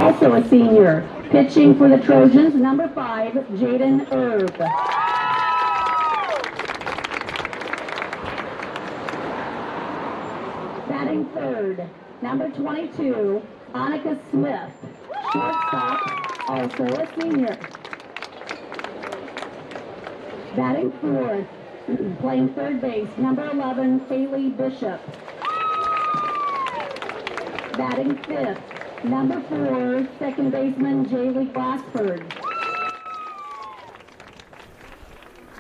also a senior. Pitching for the Trojans, number 5, Jaden Erb. Batting third, number 22, Annika Smith. Shortstop, also a senior. Batting fourth, playing third base, number 11, Kaylee Bishop. Batting fifth, number 4, second baseman, Jaylee Glassford.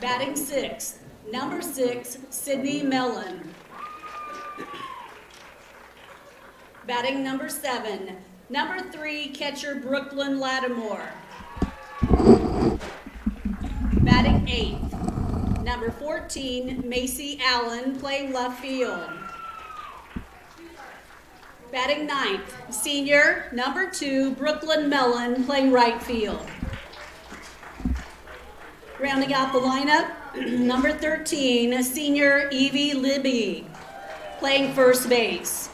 Batting sixth, number 6, Sydney Mellon. Batting number 7, number 3, catcher Brooklyn Lattimore. Batting 8th, number 14, Macy Allen, playing left field. Batting 9th, senior, number 2, Brooklyn Mellon, playing right field. Rounding out the lineup, number 13, senior Evie Libby, playing first base.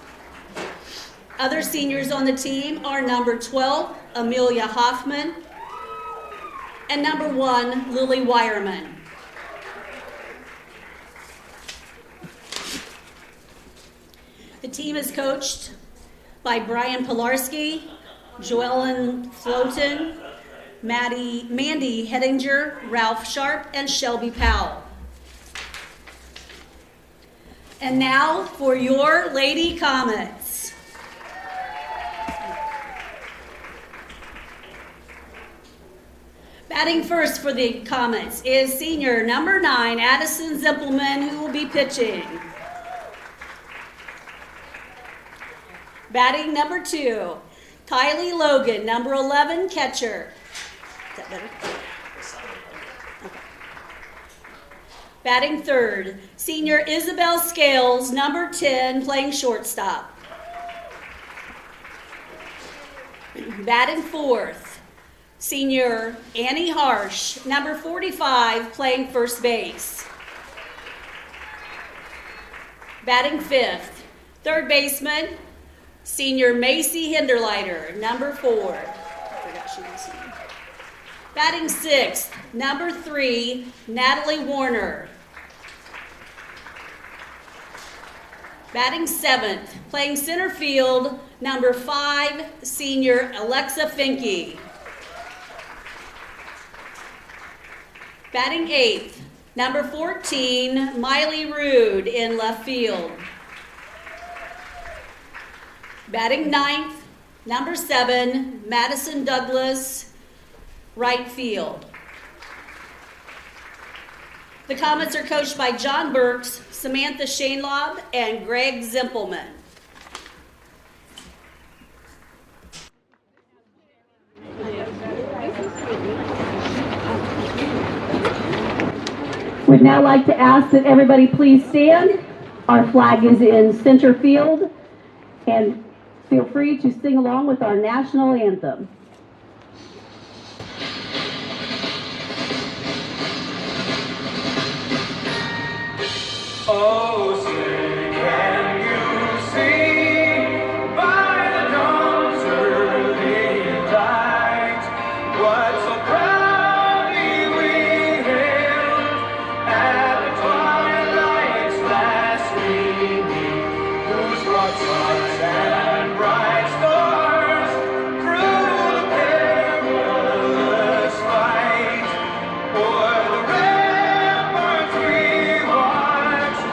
Other seniors on the team are number 12, Amelia Hoffman, and number 1, Lily Wireman. The team is coached by Brian Pilarski, Joellen Floten, Mandy Hettinger, Ralph Sharp, and Shelby Powell. And now for your Lady Comets. Batting first for the Comets is senior number 9, Addison Zippelman, who will be pitching. Batting number 2, Kylie Logan, number 11, catcher. Is that better? Okay. Batting third, senior Isabel Scales, number 10, playing shortstop. Batting fourth, senior Annie Harsh, number 45, playing first base. Batting fifth, third baseman, senior Macy Hinderleiter, number 4. I forgot she was here. Batting sixth, number 3, Natalie Warner. Batting seventh, playing center field, number 5, senior Alexa Finke. Batting eighth, number 14, Miley Rude in left field. Batting ninth, number 7, Madison Douglas, right field. The Comets are coached by John Burks, Samantha Shainlob, and Greg Zimpelman. We'd now like to ask that everybody please stand. Our flag is in center field, and feel free to sing along with our national anthem. Oh, say, can you see by the dawn's early light what so proudly we hailed at the twilight's last gleaming, whose broad stars and bright stars through the perilous fight o'er the ramparts we watched.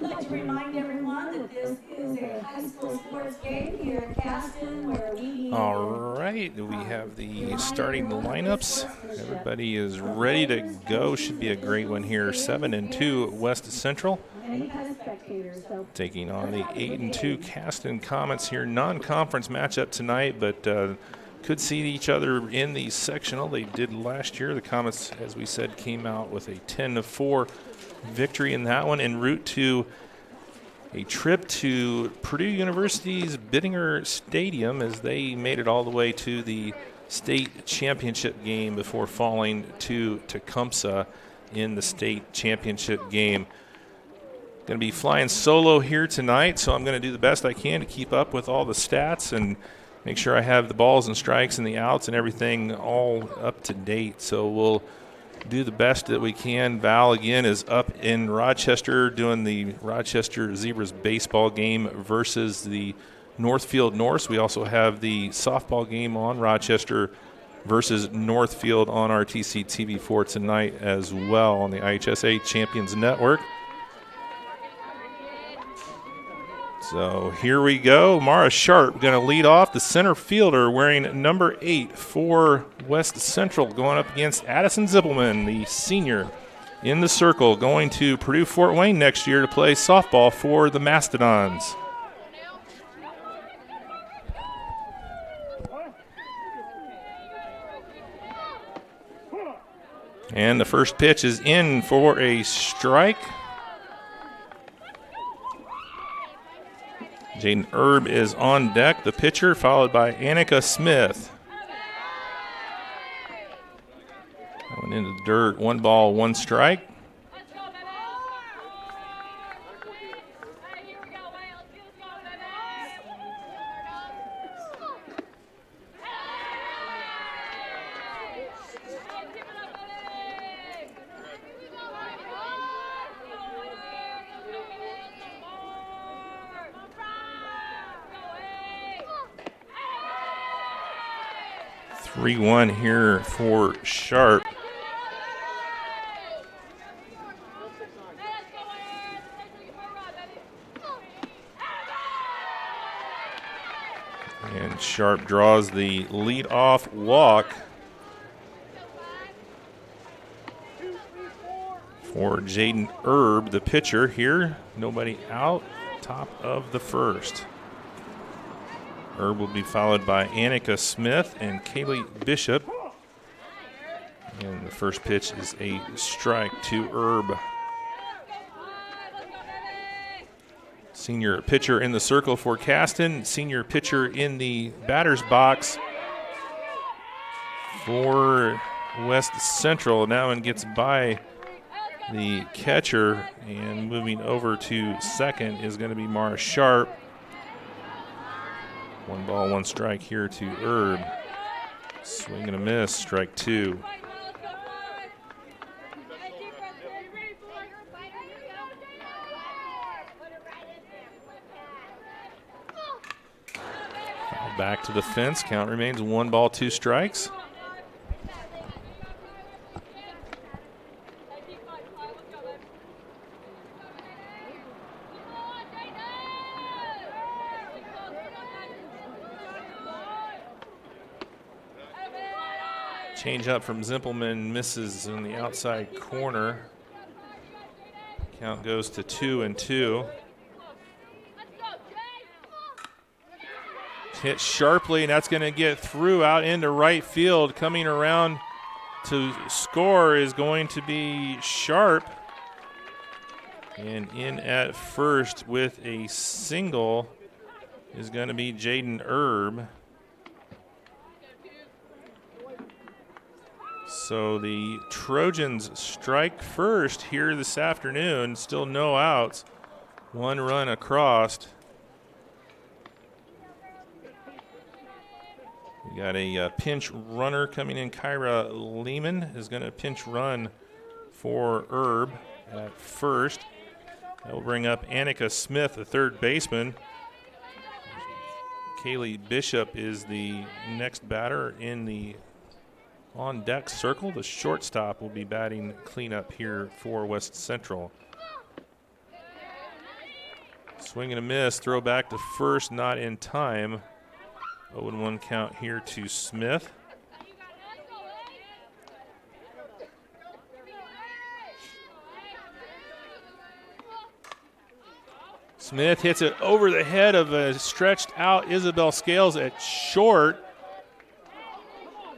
I'd like to remind everyone that this is a high school sports game here in Caston where we need All right, we have the starting lineups. Everybody is ready to go. Should be a great one here. 7-2 West Central any kind of spectators, so taking on the 8-2 Caston Comets here. Non-conference matchup tonight, but could see each other in the sectional. They did last year. The Comets, as we said, came out with a 10-4 victory in that one en route to a trip to Purdue University's Bittinger Stadium as they made it all the way to the state championship game before falling to Tecumseh in the state championship game. Going to be flying solo here tonight, so I'm going to do the best I can to keep up with all the stats and make sure I have the balls and strikes and the outs and everything all up to date. So we'll do the best that we can. Val, again, is up in Rochester doing the Rochester Zebras baseball game versus the Northfield Norse. We also have the softball game on Rochester versus Northfield on RTC TV4 tonight as well on the IHSA Champions Network. So here we go. Mara Sharp going to lead off, the center fielder wearing number 8 for West Central, going up against Addison Zippelman, the senior in the circle, going to Purdue Fort Wayne next year to play softball for the Mastodons. And the first pitch is in for a strike. Jaden Erb is on deck, the pitcher, followed by Annika Smith. Going into the dirt, 1 ball, 1 strike. Three-one here for Sharp. And Sharp draws the lead-off walk for Jaden Erb, the pitcher here. Nobody out, top of the first. Erb will be followed by Annika Smith and Kaylee Bishop. And the first pitch is a strike to Erb. Senior pitcher in the circle for Caston. Senior pitcher in the batter's box for West Central. Now and gets by the catcher, and moving over to second is going to be Mara Sharp. 1 ball, 1 strike here to Erb. Swing and a miss, strike 2. Back to the fence. Count remains 1 ball, 2 strikes. Change up from Zimpelman, misses in the outside corner. Count goes to 2-2. Hit sharply, and that's going to get through out into right field. Coming around to score is going to be Sharp. And in at first with a single is going to be Jaden Erb. So the Trojans strike first here this afternoon. Still no outs. 1 run across. We got a pinch runner coming in. Kyra Lehman is going to pinch run for Erb at first. That will bring up Annika Smith, the third baseman. Kaylee Bishop is the next batter in the on-deck circle. The shortstop will be batting cleanup here for West Central. Swing and a miss. Throw back to first, not in time. 0-1 count here to Smith. Smith hits it over the head of a stretched out Isabel Scales at short.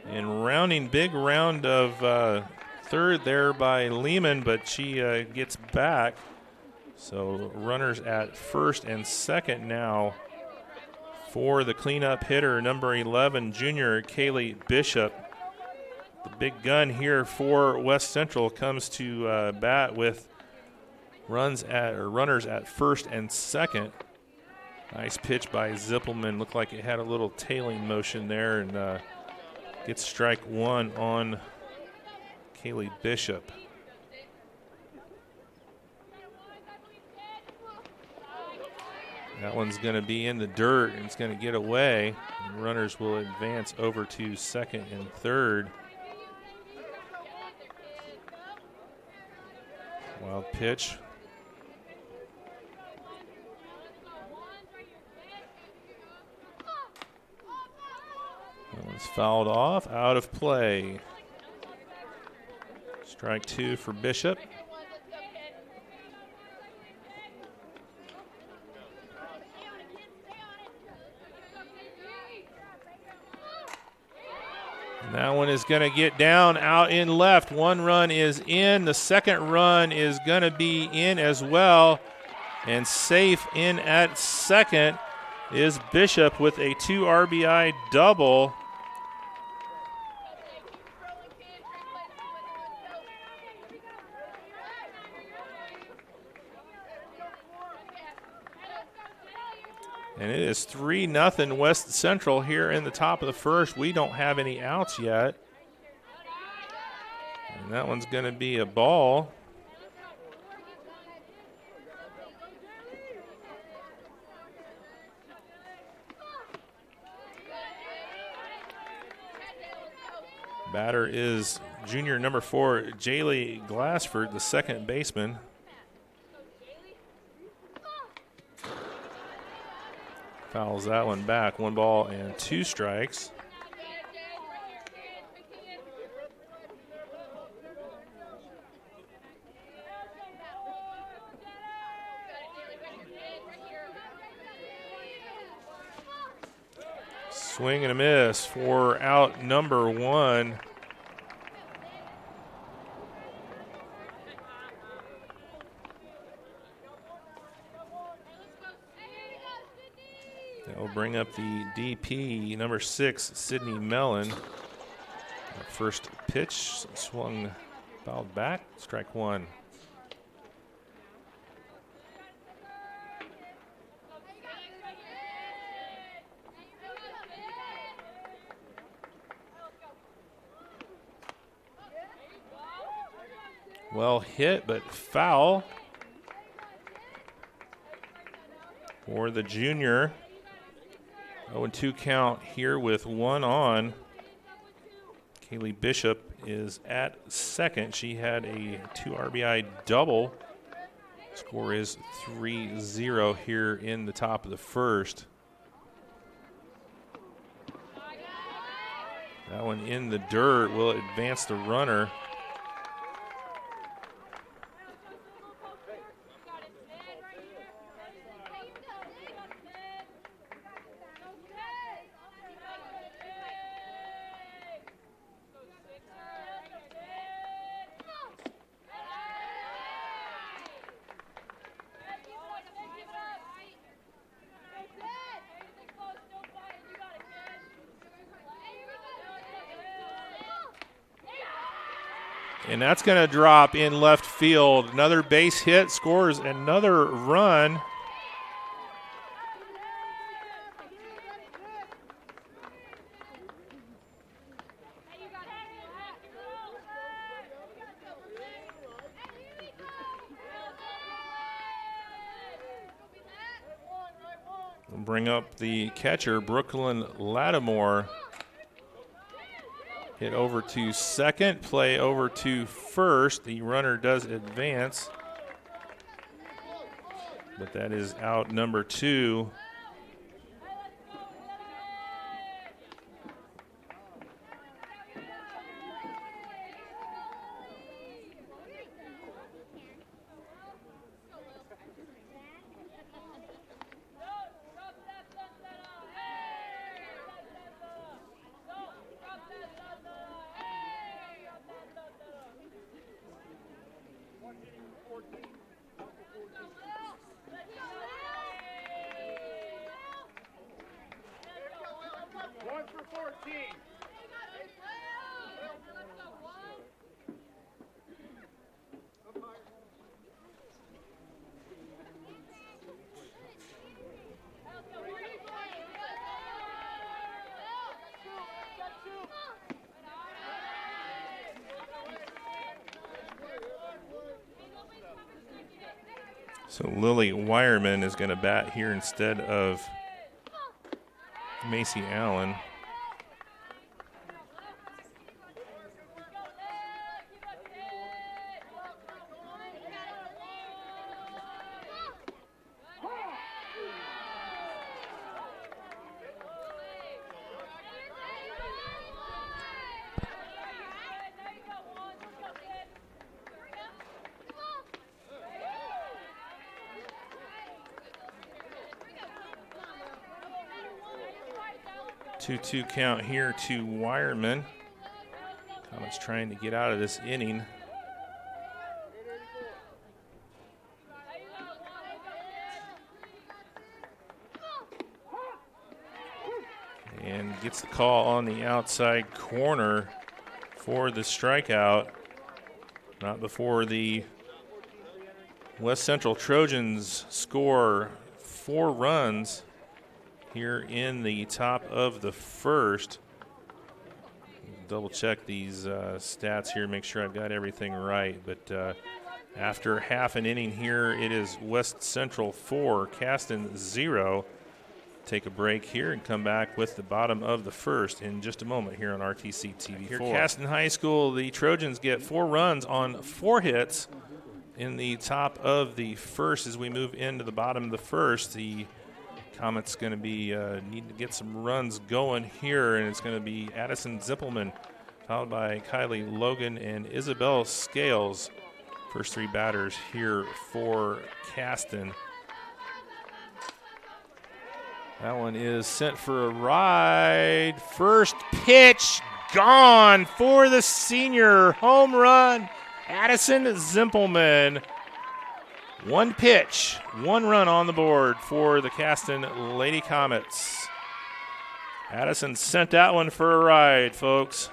And rounding, big round of third there by Lehman, but she gets back. So runners at first and second now for the cleanup hitter, number 11, junior Kaylee Bishop. The big gun here for West Central comes to bat with runners at first and second. Nice pitch by Zippelman. Looked like it had a little tailing motion there, and gets strike one on Kaylee Bishop. That one's going to be in the dirt, and it's going to get away. And runners will advance over to second and third. Wild pitch. That one's fouled off, out of play. Strike two for Bishop. And that one is going to get down out in left. One run is in. The second run is going to be in as well. And safe in at second is Bishop with a 2 RBI double. And it is 3-0 West Central here in the top of the first. We don't have any outs yet. And that one's going to be a ball. Batter is junior number 4, Jaylee Glassford, the second baseman. Fouls that one back. 1 ball and 2 strikes. Swing and a miss for out number 1. That will bring up the DP, number 6, Sydney Mellon. First pitch swung, fouled back, strike 1. Well hit, but foul for the junior. 0-2 count here with 1 on. Kaylee Bishop is at second. She had a 2 RBI double. Score is 3-0 here in the top of the first. That one in the dirt will advance the runner. And that's going to drop in left field. Another base hit, scores another run. We'll bring up the catcher, Brooklyn Lattimore. Hit over to second, play over to first. The runner does advance. but that is out number 2. So Lily Wireman is going to bat here instead of Macy Allen. Two count here to Wireman. Comets trying to get out of this inning. And gets the call on the outside corner for the strikeout. Not before the West Central Trojans score 4 runs here in the top of the first. Double check these stats here, make sure I've got everything right. But after half an inning here, it is West Central 4, Caston 0. Take a break here and come back with the bottom of the first in just a moment here on RTC TV4. Here, Caston High School, the Trojans get 4 runs on 4 hits in the top of the first. As we move into the bottom of the first, the Comets going to be need to get some runs going here, and it's going to be Addison Zippelman, followed by Kylie Logan and Isabel Scales. First 3 batters here for Caston. That one is sent for a ride. First pitch gone for the senior. Home run, Addison Zippelman. 1 pitch, 1 run on the board for the Caston Lady Comets. Addison sent that one for a ride, folks.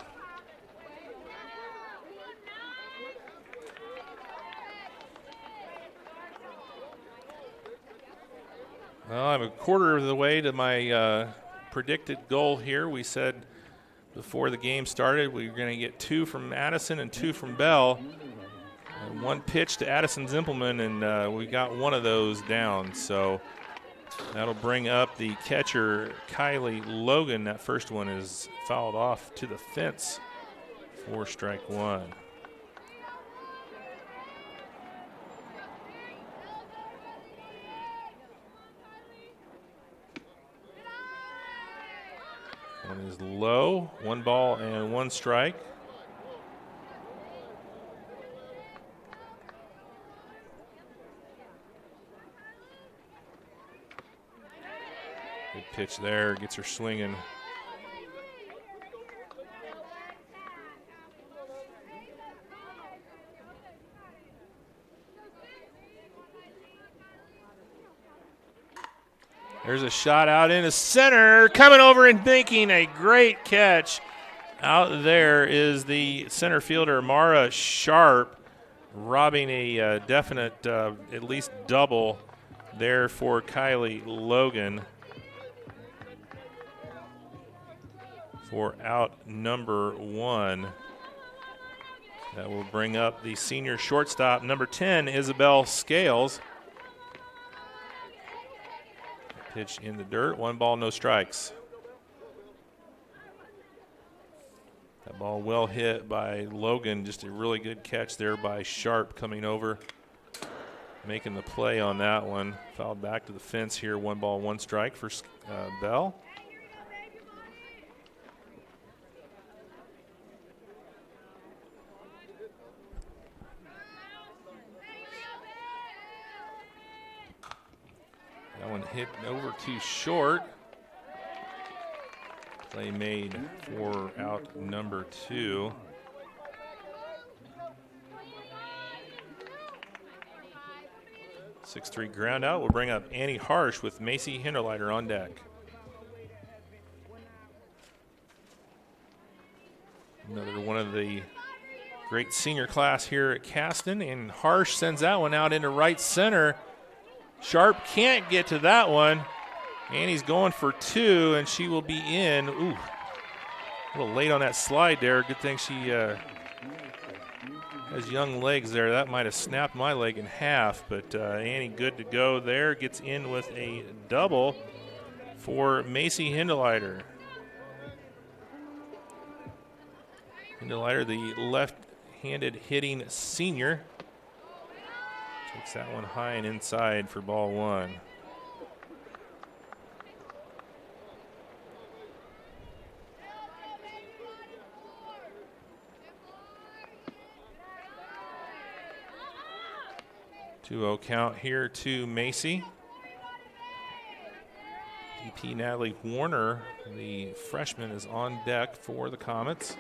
Well, I'm a quarter of the way to my predicted goal here. We said before the game started we were going to get 2 from Addison and 2 from Bell. And 1 pitch to Addison Zippelman, and we got 1 of those down. So that'll bring up the catcher, Kylie Logan. That first one is fouled off to the fence for strike 1. One is low, 1 ball and 1 strike. Good pitch there, gets her swinging. There's a shot out into center, coming over and making a great catch. Out there is the center fielder, Mara Sharp, robbing a definite at least double there for Kylie Logan for out number 1. That will bring up the senior shortstop, number 10, Isabel Scales. Pitch in the dirt, 1 ball, no strikes. That ball well hit by Logan, just a really good catch there by Sharp coming over. making the play on that one. Fouled back to the fence here. 1 ball, 1 strike for Bell. That one hit over too short. Play made for out number 2. (6-3) ground out will bring up Annie Harsh with Macy Hinderleiter on deck. Another one of the great senior class here at Caston, and Harsh sends that one out into right center. Sharp can't get to that one. Annie's going for 2, and she will be in. Ooh, a little late on that slide there. Good thing she has young legs there. That might have snapped my leg in half, but Annie good to go there. Gets in with a double for Macy Hinderleiter. Hinderleiter, the left-handed hitting senior. Takes that one high and inside for ball 1. Two-0 count here to Macy. DP Natalie Warner, the freshman, is on deck for the Comets.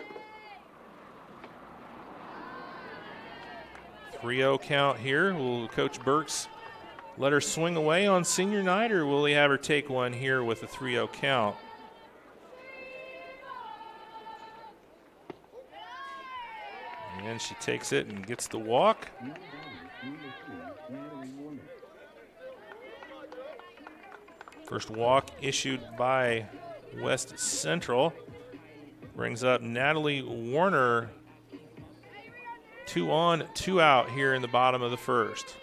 3-0 count here. Will Coach Burks let her swing away on senior night, or will he have her take one here with a 3-0 count? And she takes it and gets the walk. First walk issued by West Central. Brings up Natalie Warner. 2 on, 2 out here in the bottom of the first.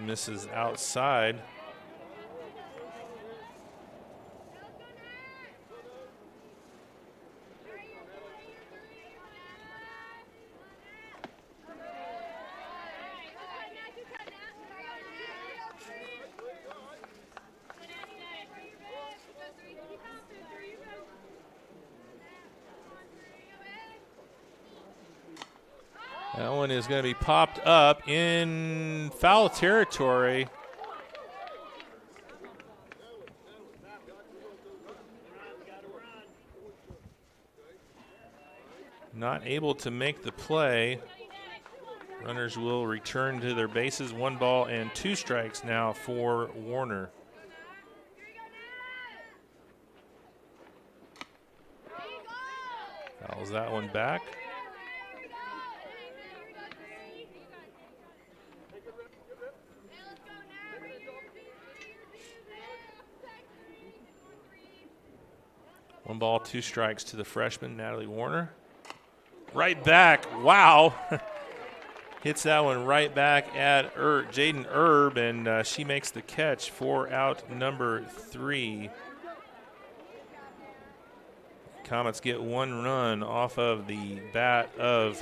Misses outside. That one is going to be popped up in foul territory. Not able to make the play. Runners will return to their bases. 1 ball and 2 strikes now for Warner. Fouls that one back. One ball, 2 strikes to the freshman, Natalie Warner. Right back, wow. Hits that one right back at Jaden Erb, and she makes the catch for out number 3. Comets get 1 run off of the bat of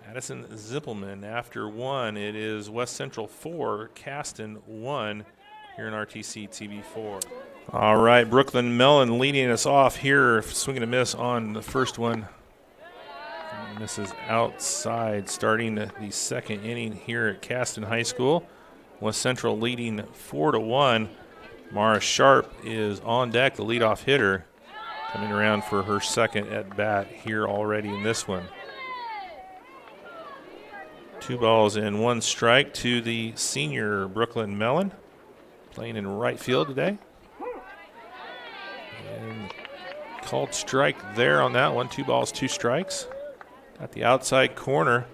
Addison Zippelman. After 1, it is West Central 4, Caston 1. Here in RTC TV4. All right, Brooklyn Mellon leading us off here, swinging a miss on the first one. Misses outside, starting the second inning here at Caston High School. West Central leading 4-1. Mara Sharp is on deck, the leadoff hitter, coming around for her second at bat here already in this one. 2 balls and 1 strike to the senior Brooklyn Mellon. Playing in right field today. And called strike there on that one. 2 balls, 2 strikes. At the outside corner.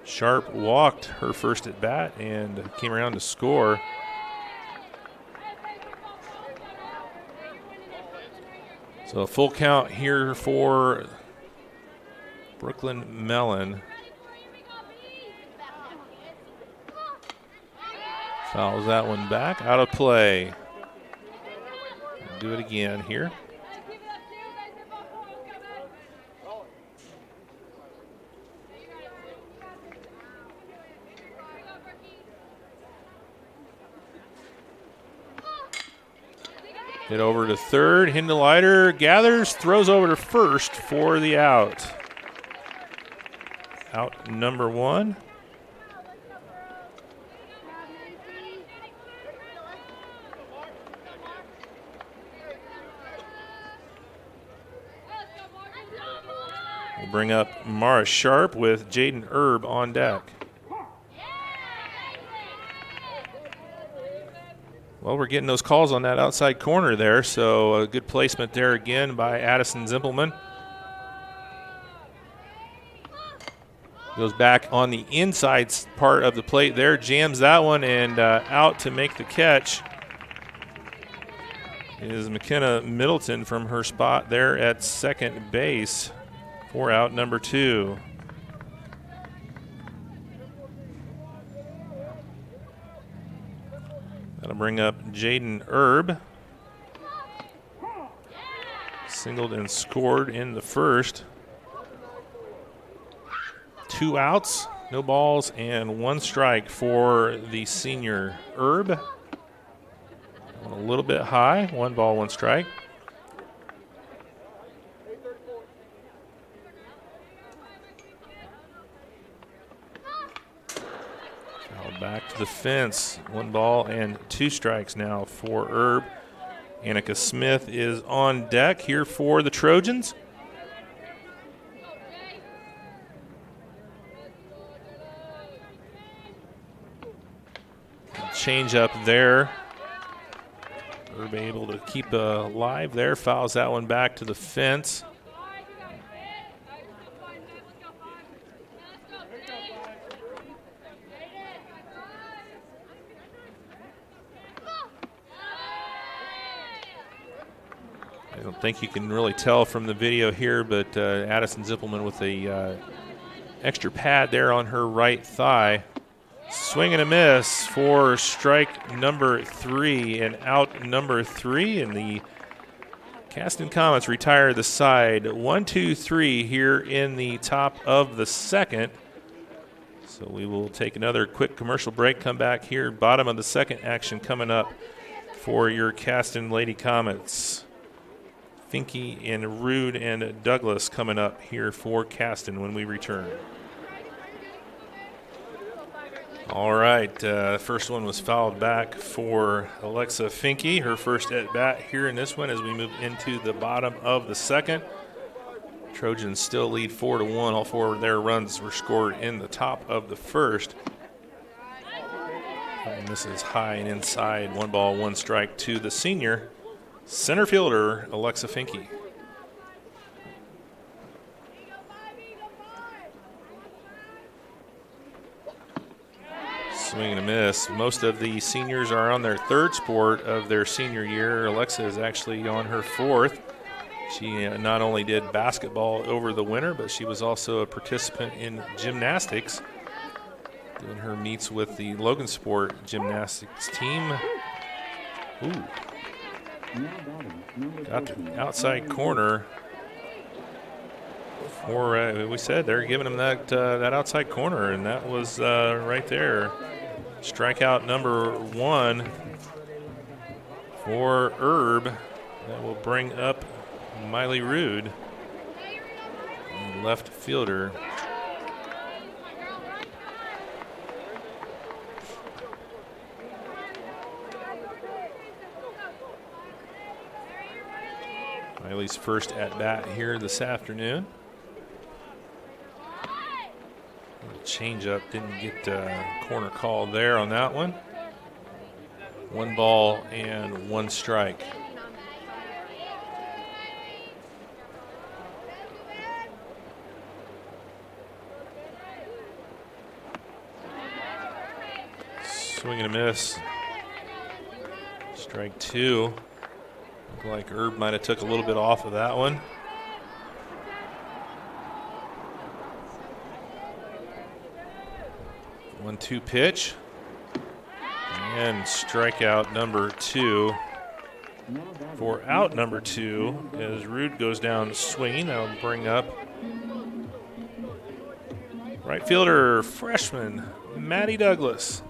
Sharp walked her first at bat and came around to score. So a full count here for Brooklyn Mellon. Fouls that one back, out of play. Do it again here. Hit over to third. Hindelighter gathers, throws over to first for the out. Out number 1. We'll bring up Mara Sharp with Jaden Erb on deck. Well, we're getting those calls on that outside corner there, so a good placement there again by Addison Zimpelman. Goes back on the inside part of the plate there, jams that one, and out to make the catch is McKenna Middleton from her spot there at second base for out number 2. That'll bring up Jaden Erb. Singled and scored in the first. 2 outs, no balls, and 1 strike for the senior Erb. A little bit high, 1 ball, 1 strike. Back to the fence. 1 ball and 2 strikes now for Erb. Annika Smith is on deck here for the Trojans. Change up there. Erb able to keep alive there. Fouls that one back to the fence. I don't think you can really tell from the video here, but Addison Zippelman with a extra pad there on her right thigh. Swing and a miss for strike number 3 and out number 3. And the Caston Comets retire the side 1-2-3 here in the top of the second. So we will take another quick commercial break, come back here. Bottom of the second action coming up for your Caston Lady Comets. Finke and Rude and Douglas coming up here for Caston when we return. All right, first one was fouled back for Alexa Finke, her first at bat here in this one as we move into the bottom of the second. Trojans still lead 4-1. All 4 of their runs were scored in the top of the first. And this is high and inside, 1 ball, 1 strike to the senior center fielder, Alexa Finke. Swing and a miss. Most of the seniors are on their 3rd sport of their senior year. Alexa is actually on her 4th. She not only did basketball over the winter, but she was also a participant in gymnastics, doing her meets with the Logan Sport gymnastics team. Ooh. Got the outside corner. For we said they're giving them that outside corner, and that was right there. Strikeout number 1 for Erb. That will bring up Miley Rude, left fielder. Miley's first at bat here this afternoon. Change up, didn't get a corner call there on that one. 1 ball and 1 strike. Swing and a miss. Strike 2. Looked like Erb might have took a little bit off of that one. One-two pitch. And strikeout number 2 for out number 2 as Rude goes down swinging. That'll bring up right fielder freshman Maddie Douglas.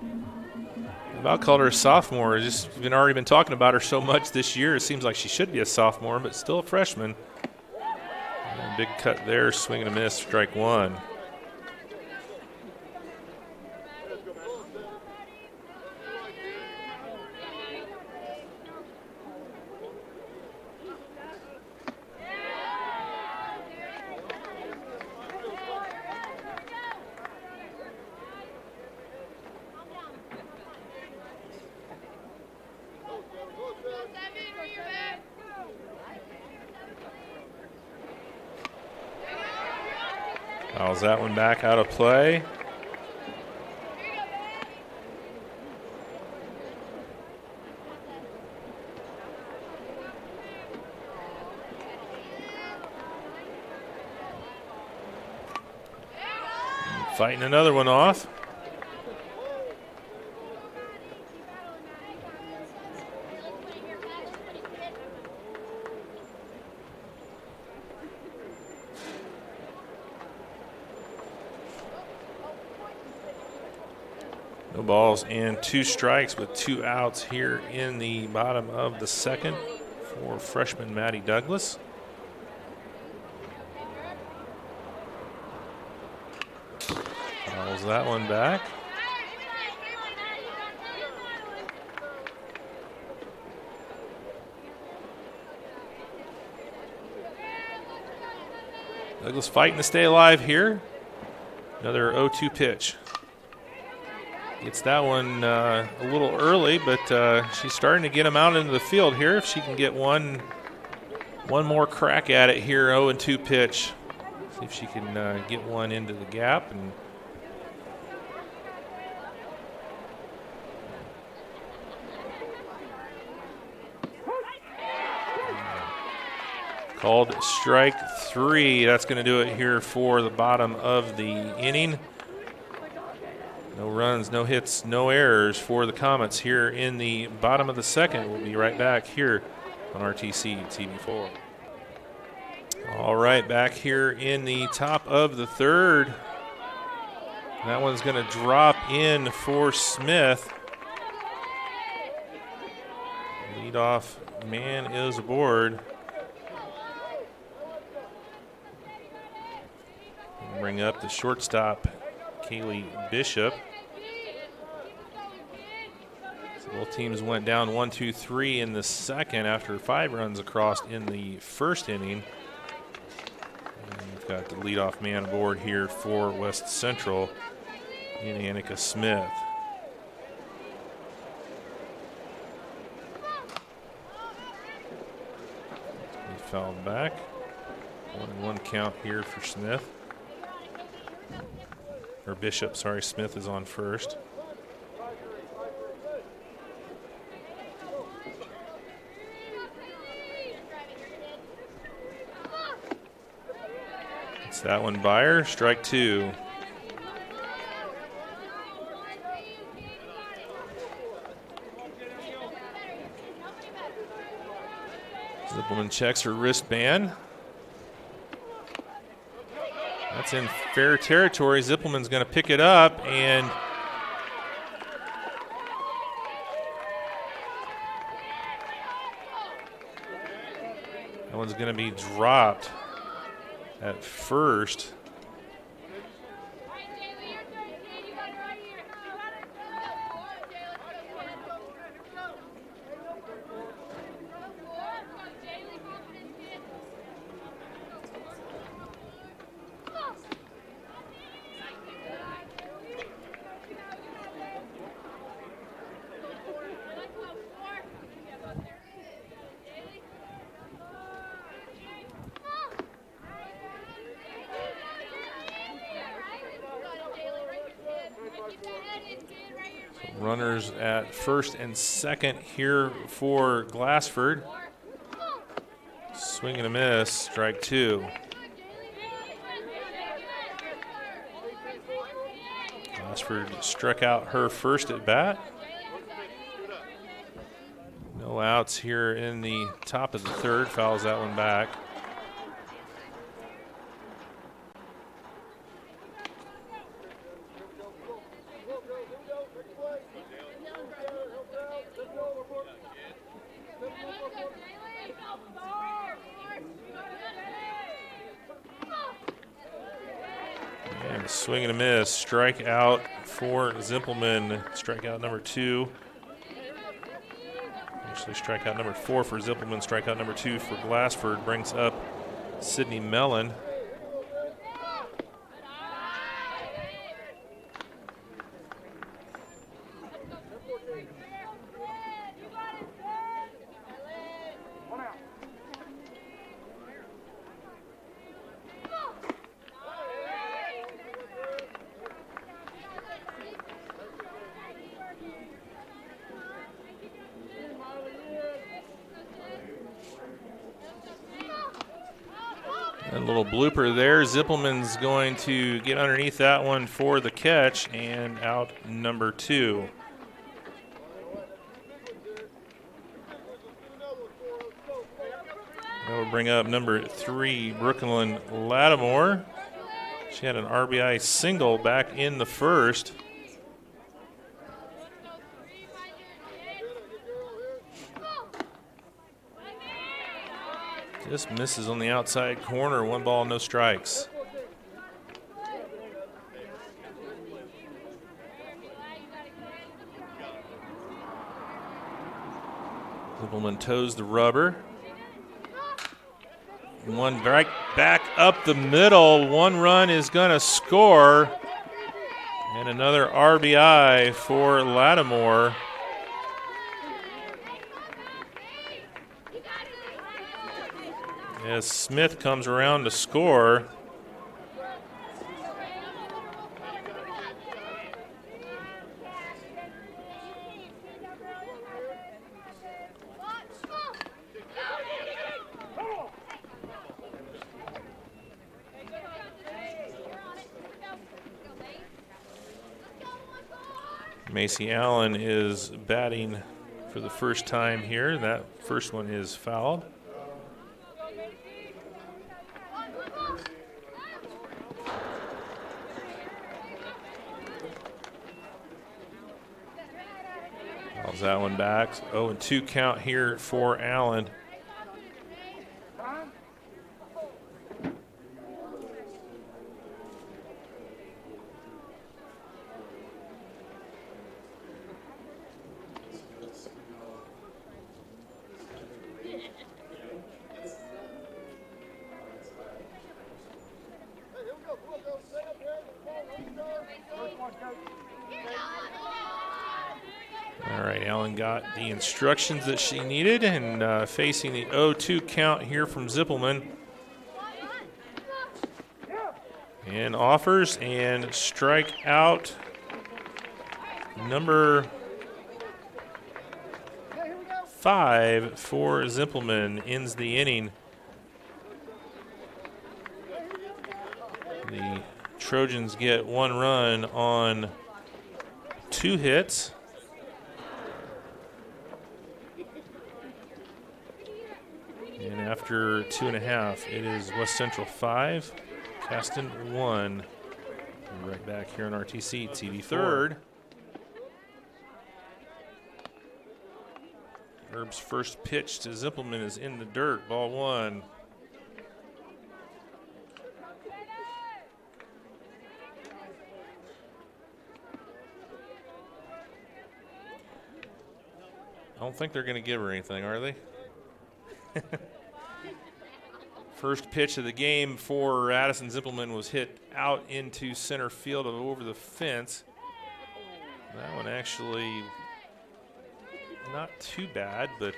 about called her a sophomore. Just been already been talking about her so much this year. It seems like she should be a sophomore, but still a freshman. And big cut there, swing and a miss, strike one. Fouls that one back out of play. Fighting another one off. No balls and 2 strikes with 2 outs here in the bottom of the second for freshman Maddie Douglas. Fouls that one back. Douglas fighting to stay alive here. Another 0-2 pitch. Gets that one a little early, but she's starting to get him out into the field here. If she can get one more crack at it here, 0-2 pitch. See if she can get one into the gap. And called strike 3. That's going to do it here for the bottom of the inning. No runs, no hits, no errors for the Comets here in the bottom of the second. We'll be right back here on RTC TV4. All right, back here in the top of the third. That one's going to drop in for Smith. Leadoff man is aboard. Bring up the shortstop, Kaylee Bishop. So both teams went down 1-2-3 in the second after 5 runs across in the first inning. And we've got the leadoff man aboard here for West Central in Annika Smith. He fouled back. 1-1 count here for Smith. Or Bishop, sorry, Smith is on first. It's that one by her, strike 2. Zippelman checks her wristband. That's in fair territory. Zippelman's going to pick it up, and that one's going to be dropped at first. Runners at first and second here for Glassford. Swing and a miss, strike 2. Glassford struck out her first at bat. No outs here in the top of the third, fouls that one back. A swing and a miss. Strikeout for Zimpelman. Strikeout number 2. Actually, strikeout number 4 for Zimpelman. Strikeout number 2 for Glassford brings up Sydney Mellon. A little blooper there. Zippelman's going to get underneath that one for the catch, and out number 2. That will bring up number 3, Brooklyn Lattimore. She had an RBI single back in the first. Just misses on the outside corner. 1 ball, no strikes. Zippelman toes the rubber. One right back up the middle. 1 run is going to score. And another RBI for Lattimore. As Smith comes around to score. Macy Allen is batting for the first time here. That first one is fouled. Fouls that one back. 0-2 count here for Allen. All right, Allen got the instructions that she needed, and facing the 0-2 count here from Zippelman. And offers and strike out number 5 for Zippelman. Ends the inning. The Trojans get 1 run on 2 hits. And after 2.5, it is West Central 5, Caston 1. We're right back here on RTC, TV third. Herb's first pitch to Zippelman is in the dirt, ball 1. I don't think they're going to give her anything, are they? First pitch of the game for Addison Zippelman was hit out into center field over the fence. That one actually not too bad, but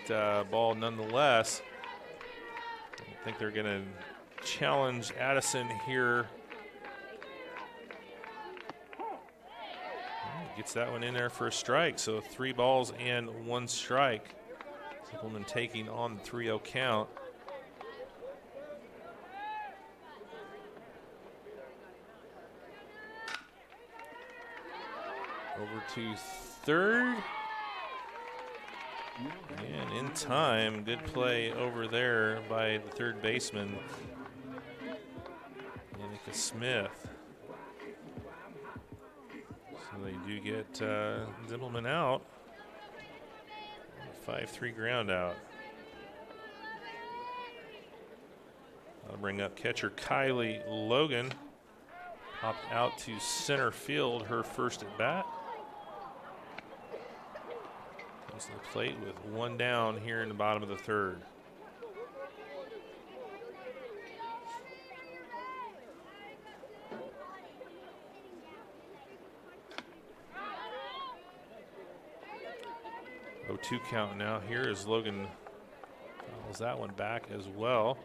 ball nonetheless. I think they're going to challenge Addison here. Gets that one in there for a strike, so 3 balls and 1 strike. Zippelman taking on the 3-0 count. Over to third. And in time, good play over there by the third baseman, Annika Smith. So they do get Zippelman out. 5-3 ground out. I'll bring up catcher Kylie Logan. Popped out to center field, her first at bat. Comes to the plate with one down here in the bottom of the third. Oh, 2 count now. Here is Logan. Fouls that one back as well.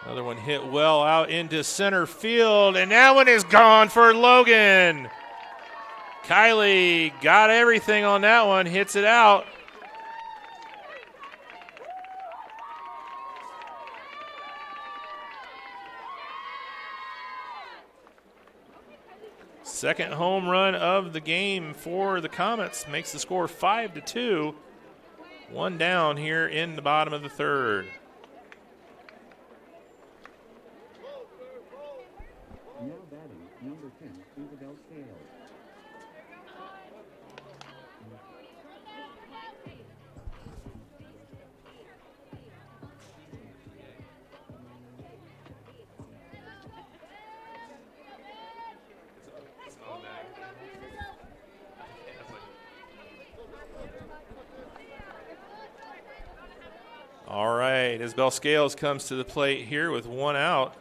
Another one hit well out into center field, and that one is gone for Logan. Kylie got everything on that one, hits it out. Second home run of the game for the Comets, makes the score 5-2. One down here in the bottom of the third. Now batting, number 10, Isabel Scales. All right, Isabel Scales comes to the plate here with one out.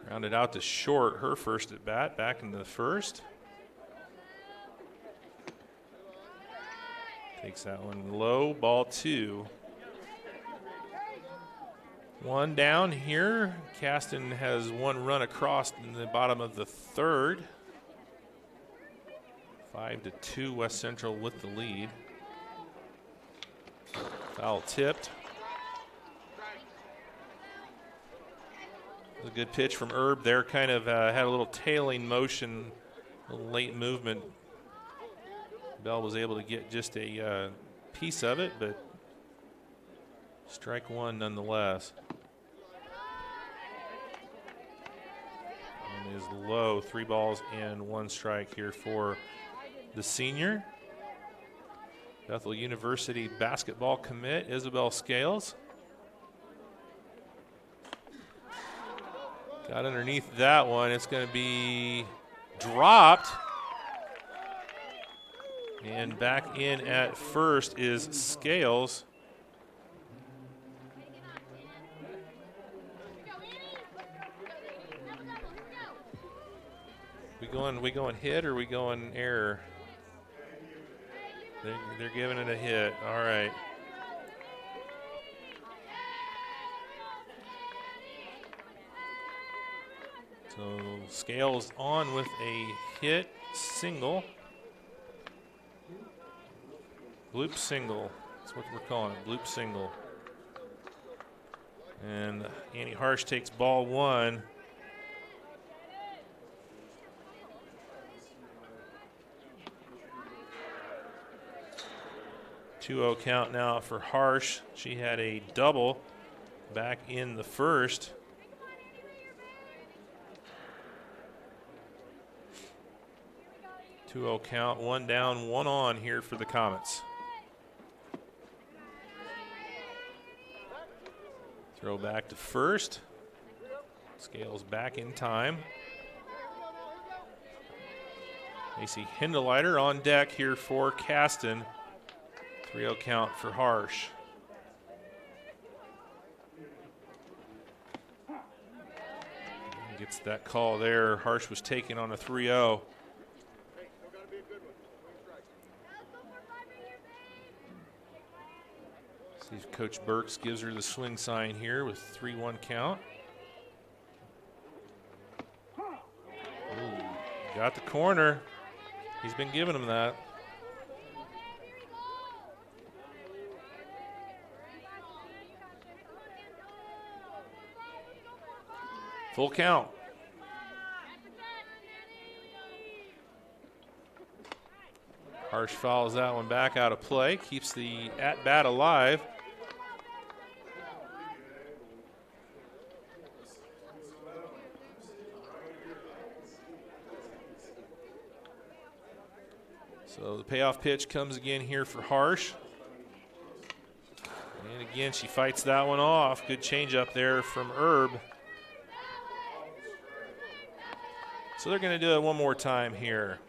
Rounded out to short, her first at bat, back in the first. Takes that one low, ball 2. One down here. Caston has one run across in the bottom of the third. 5-2, West Central with the lead. Foul tipped. A good pitch from Herb there, kind of had a little tailing motion, a little late movement. Bell was able to get just a piece of it, but strike one nonetheless. And is low, 3 balls and 1 strike here for the senior. Bethel University basketball commit, Isabel Scales. Got underneath that one. It's going to be dropped. And back in at first is Scales. We going hit or we going error? They're giving it a hit. All right. So Scales on with a hit single. Bloop single. That's what we're calling it, bloop single. And Annie Harsh takes ball 1. Two-0 count now for Harsh. She had a double back in the first. Two-0 count, 1 down, 1 on here for the Comets. Throw back to first. Scales back in time. Macy Hindeleiter on deck here for Caston. 3-0 count for Harsh. Gets that call there. Harsh was taken on a 3-0. See if Coach Burks gives her the swing sign here with 3-1 count. Ooh, got the corner. He's been giving him that. Full count. Harsh fouls that one back out of play, keeps the at-bat alive. So the payoff pitch comes again here for Harsh. And again, she fights that one off. Good change up there from Herb. So they're going to do it one more time here.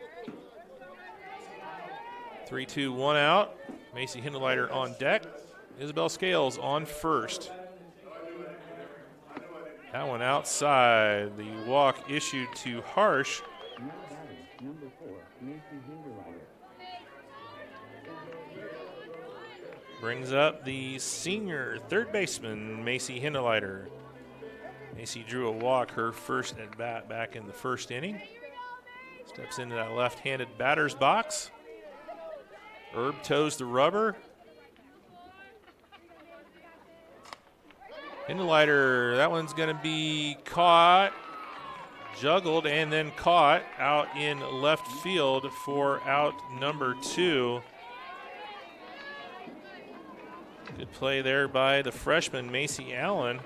3-2-1 out. Macy Hindelleiter on deck. Isabel Scales on first. That one outside. The walk issued to Harsh. Now batting, number 4, Macy Hinderleiter. Brings up the senior third baseman, Macy Hindelleiter. Macy drew a walk, her first at bat back in the first inning. Steps into that left-handed batter's box. Herb toes the rubber. Hindelleiter, that one's going to be caught, juggled, and then caught out in left field for out number 2. Good play there by the freshman, Macy Allen.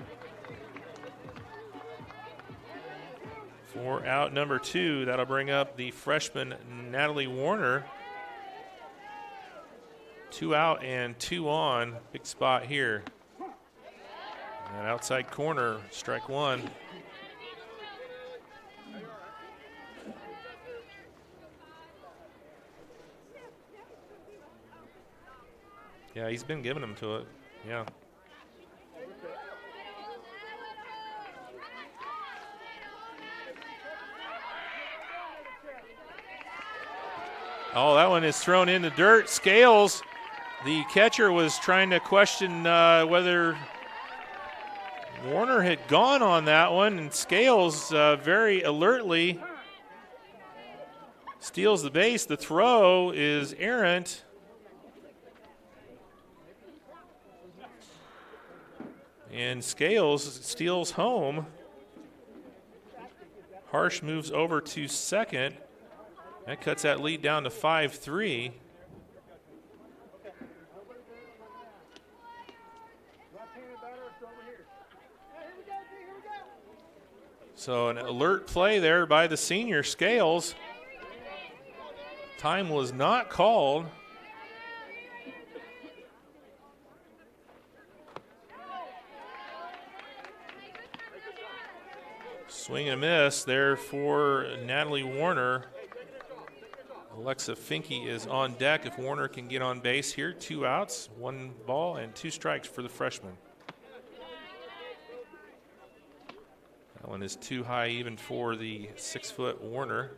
For out number 2, that'll bring up the freshman, Natalie Warner. 2 out and 2 on. Big spot here. And outside corner, strike 1. Yeah, he's been giving them to it. Yeah. Oh, that one is thrown in the dirt. Scales, the catcher, was trying to question whether Warner had gone on that one, and Scales very alertly steals the base. The throw is errant. And Scales steals home. Harsh moves over to second. That cuts that lead down to 5-3. So an alert play there by the senior, Scales. Time was not called. Swing and a miss there for Natalie Warner. Alexa Finke is on deck if Warner can get on base here. 2 outs, 1 ball, and 2 strikes for the freshman. That one is too high even for the 6-foot Warner.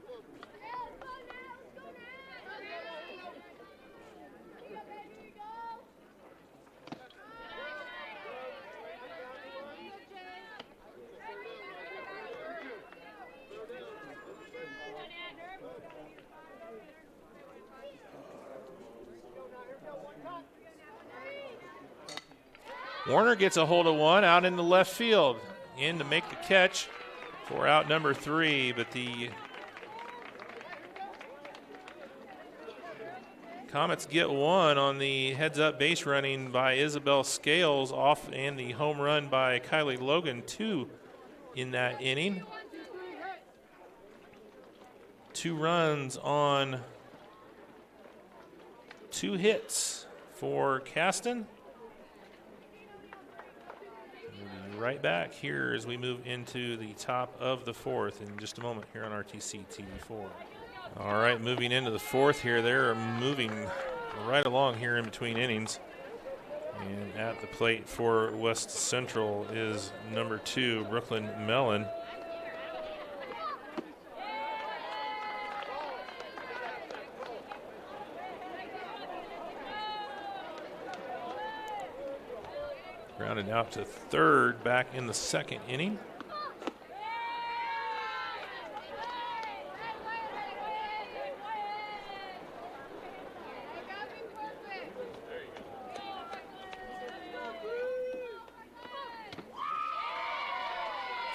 Warner gets a hold of one out in the left field. In to make the catch for out number 3, but the Comets get one on the heads-up base running by Isabel Scales off, and the home run by Kylie Logan, 2 in that inning. 2 runs on 2 hits for Caston. Right back here as we move into the top of the 4th in just a moment here on RTC TV4. All right, moving into the 4th here. They're moving right along here in between innings. And at the plate for West Central is number 2, Brooklyn Mellon. Grounded out to third back in the 2nd inning.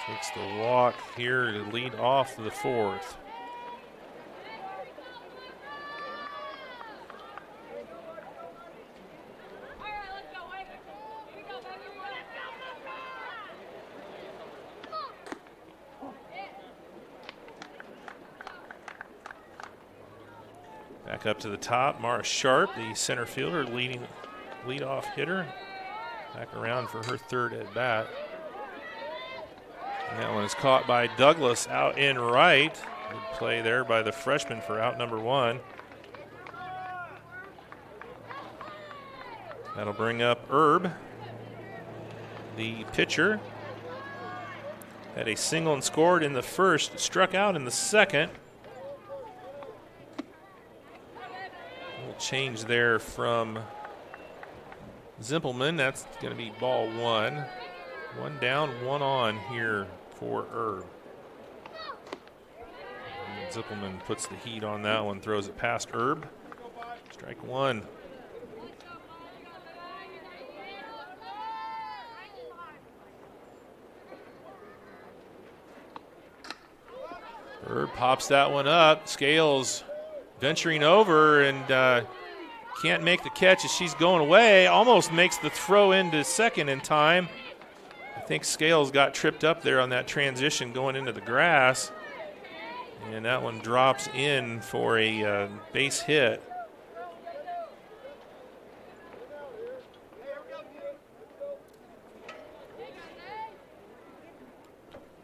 Takes the walk here to lead off the 4th. Back up to the top, Mara Sharp, the center fielder, lead-off hitter. Back around for her third at bat. And that one is caught by Douglas out in right. Good play there by the freshman for out number 1. That'll bring up Herb, the pitcher. Had a single and scored in the first, struck out in the second. Little change there from Zimpelman. That's going to be ball 1. 1 down, 1 on here for Herb. And Zippelman puts the heat on that one, throws it past Herb. Strike 1. Herb pops that one up. Scales venturing over and can't make the catch as she's going away. Almost makes the throw into second in time. I think Scales got tripped up there on that transition going into the grass. And that one drops in for a base hit.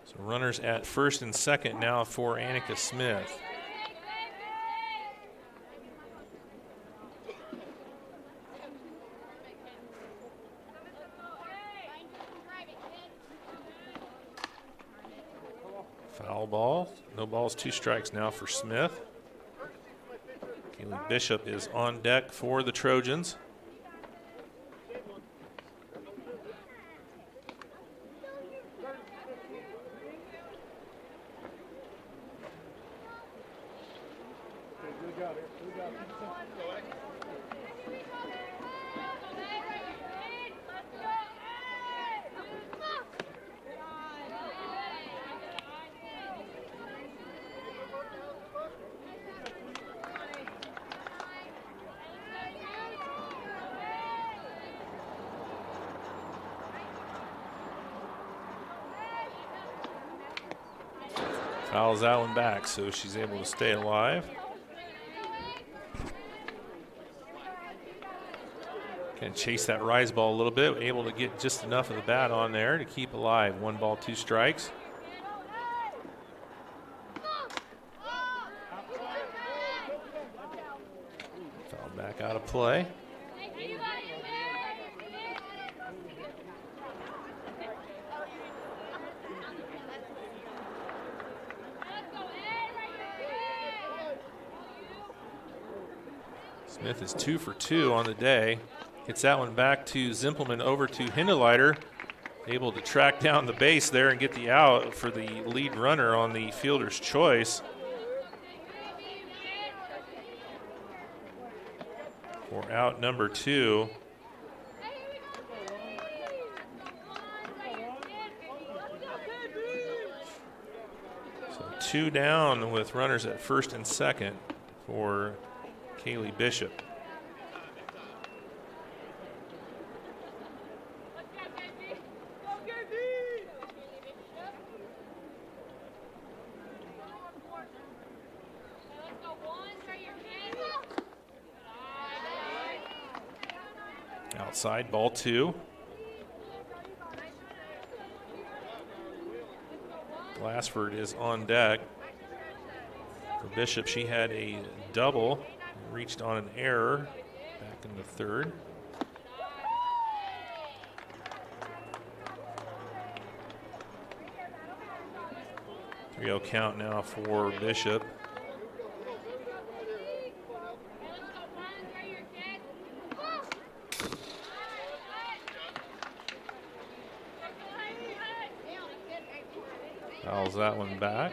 So runners at first and second now for Annika Smith. Foul ball. No balls, 2 strikes now for Smith. Kaylee Bishop is on deck for the Trojans. Fouls that one back, so she's able to stay alive. Can chase that rise ball a little bit, able to get just enough of the bat on there to keep alive. 1 ball, 2 strikes. Foul back out of play. Smith is 2 for 2 on the day. Hits that one back to Zimpelman over to Hindeleiter. Able to track down the base there and get the out for the lead runner on the fielder's choice. For out number 2. So 2 down with runners at first and second for Kaylee Bishop. Outside, ball 2. Glassford is on deck. For Bishop, she had a double. Reached on an error back in the third. Three-0 count now for Bishop. Fouls that one back.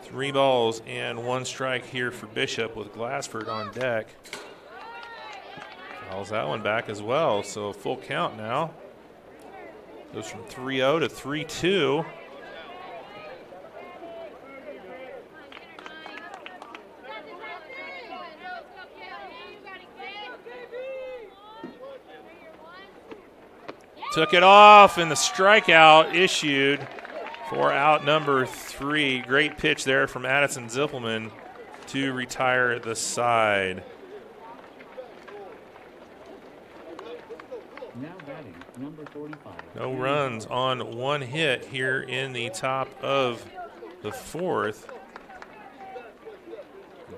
Three balls and 1 strike here for Bishop with Glassford on deck. Fouls that one back as well, so full count now. Goes from 3-0 to 3-2. Took it off, and the strikeout issued for out number 3. Great pitch there from Addison Zippelman to retire the side. Now batting, number 45. No runs on 1 hit here in the top of the 4th.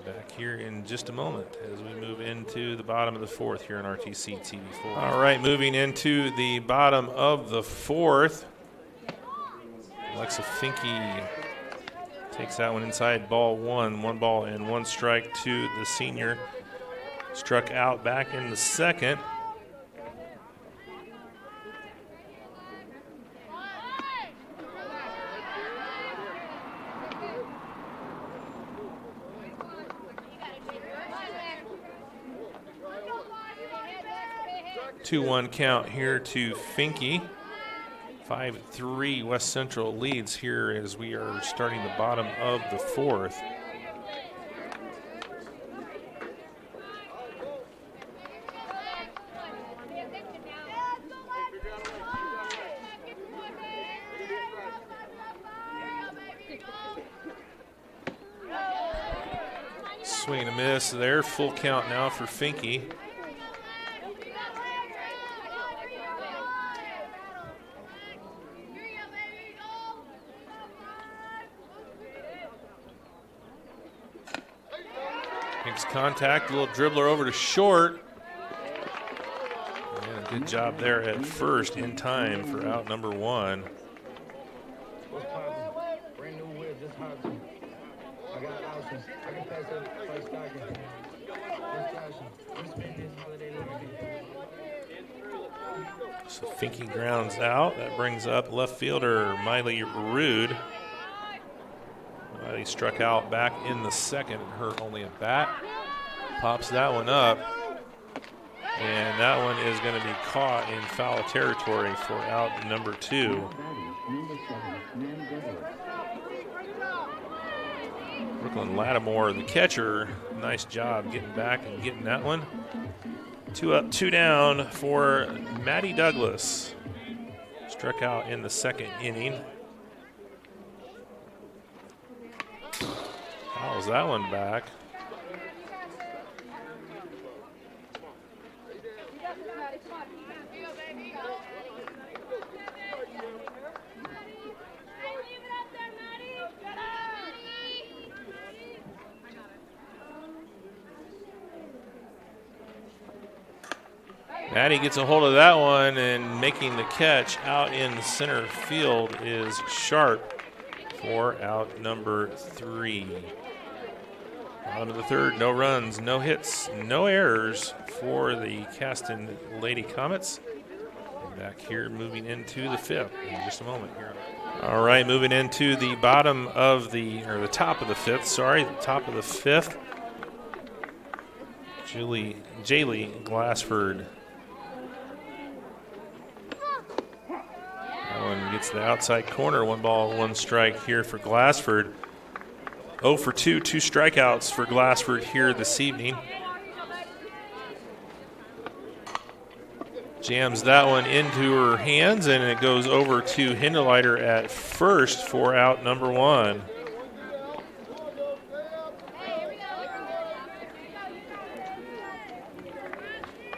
Back here in just a moment as we move into the bottom of the 4th here on RTC TV4. All right, moving into the bottom of the 4th. Alexa Finke takes that one inside ball 1. 1 ball and 1 strike to the senior. Struck out back in the 2nd. Two-one count here to Finke. 5-3 West Central leads here as we are starting the bottom of the 4th. Swing and a miss there. Full count now for Finke. Makes contact, a little dribbler over to short. And a good job there at first in time for out number 1. What's poppin'? Brand new whip, just hopped in. I got options. I can pass up first stocking. What's fashion? We spend this holiday looking. So Finke grounds out. That brings up left fielder Miley Rude. Miley struck out back in the 2nd. Hurt only a bat. Pops that one up. And that one is going to be caught in foul territory for out number 2. Now batting, number 7, Nan Douglas. Brooklyn Lattimore, the catcher, nice job getting back and getting that one. 2 up, 2 down for Maddie Douglas. Struck out in the 2nd inning. Fouls that one back. Maddie gets a hold of that one, and making the catch out in center field is Sharp for out number 3. Bottom of the 3rd, no runs, no hits, no errors for the Caston Lady Comets. And back here, moving into the 5th in just a moment here. All right, moving into the bottom of the top of the 5th. Sorry, the top of the 5th. Jaylee Glassford. That one gets the outside corner. 1 ball, 1 strike here for Glassford. 0 for 2, 2 strikeouts for Glassford here this evening. Jams that one into her hands, and it goes over to Hinderleiter at first for out number 1.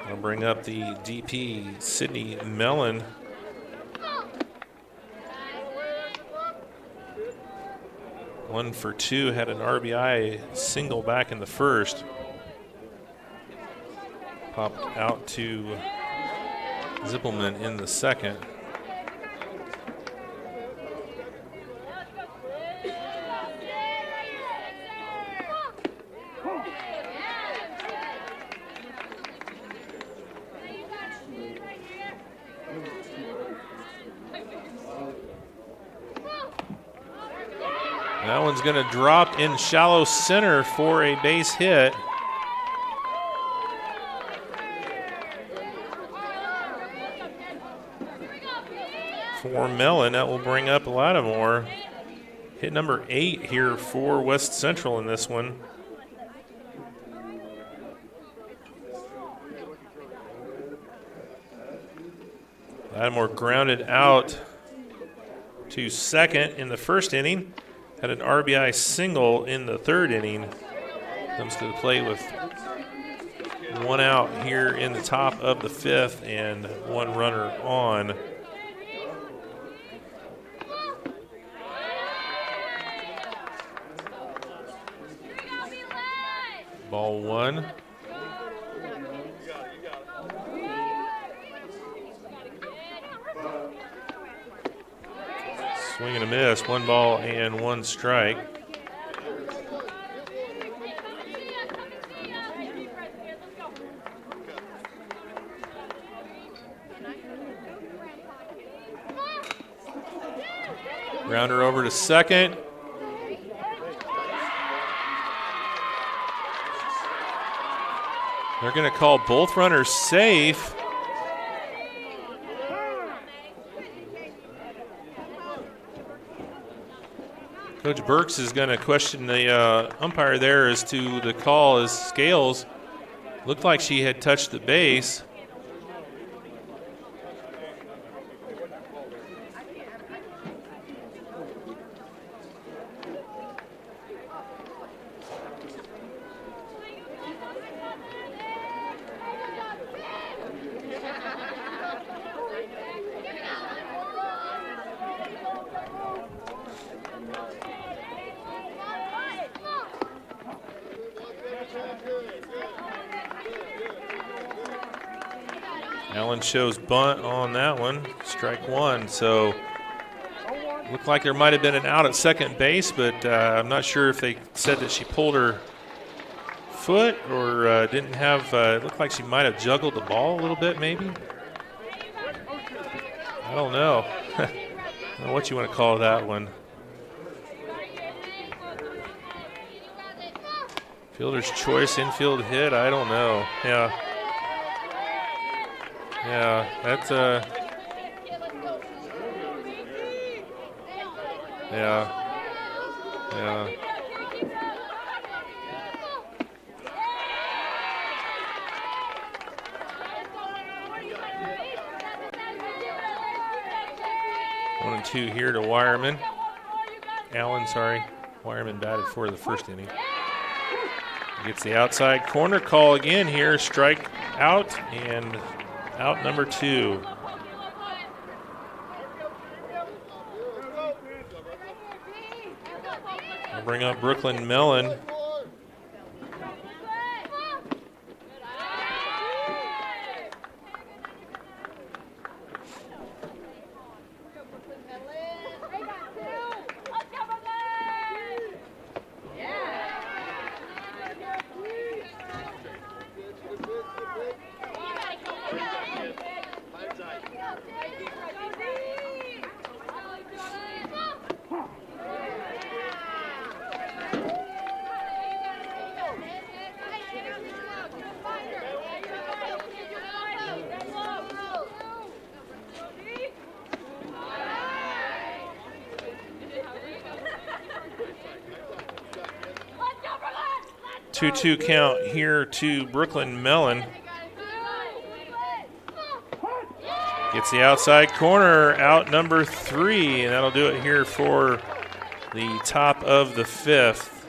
I'll bring up the DP, Sydney Mellon. One for 2, had an RBI single back in the 1st. Popped out to Zippelman in the 2nd. That one's going to drop in shallow center for a base hit. For Mellon, that will bring up Lattimore. Hit number 8 here for West Central in this one. Lattimore grounded out to second in the first inning. Had an RBI single in the third inning. Comes to the plate with one out here in the top of the fifth and one runner on. Ball one. Swing and a miss, 1 ball and 1 strike. Grounder over to second. They're going to call both runners safe. Coach Burks is going to question the umpire there as to the call, as Scales looked like she had touched the base. Allen shows bunt on that one, strike one. So looked like there might have been an out at second base, but I'm not sure if they said that she pulled her foot or didn't have, it looked like she might have juggled the ball a little bit maybe. I don't know. I don't know what you want to call that one. Fielder's choice, infield hit, I don't know. Yeah. Yeah, that's yeah. 1-2 here to Wireman. Allen, sorry. Wireman batted for the first inning. Gets the outside corner call again here. Strike out and out number 2. I'll bring up Brooklyn Mellon. Two count here to Brooklyn Mellon. Gets the outside corner, out number 3, and that'll do it here for the top of the 5th.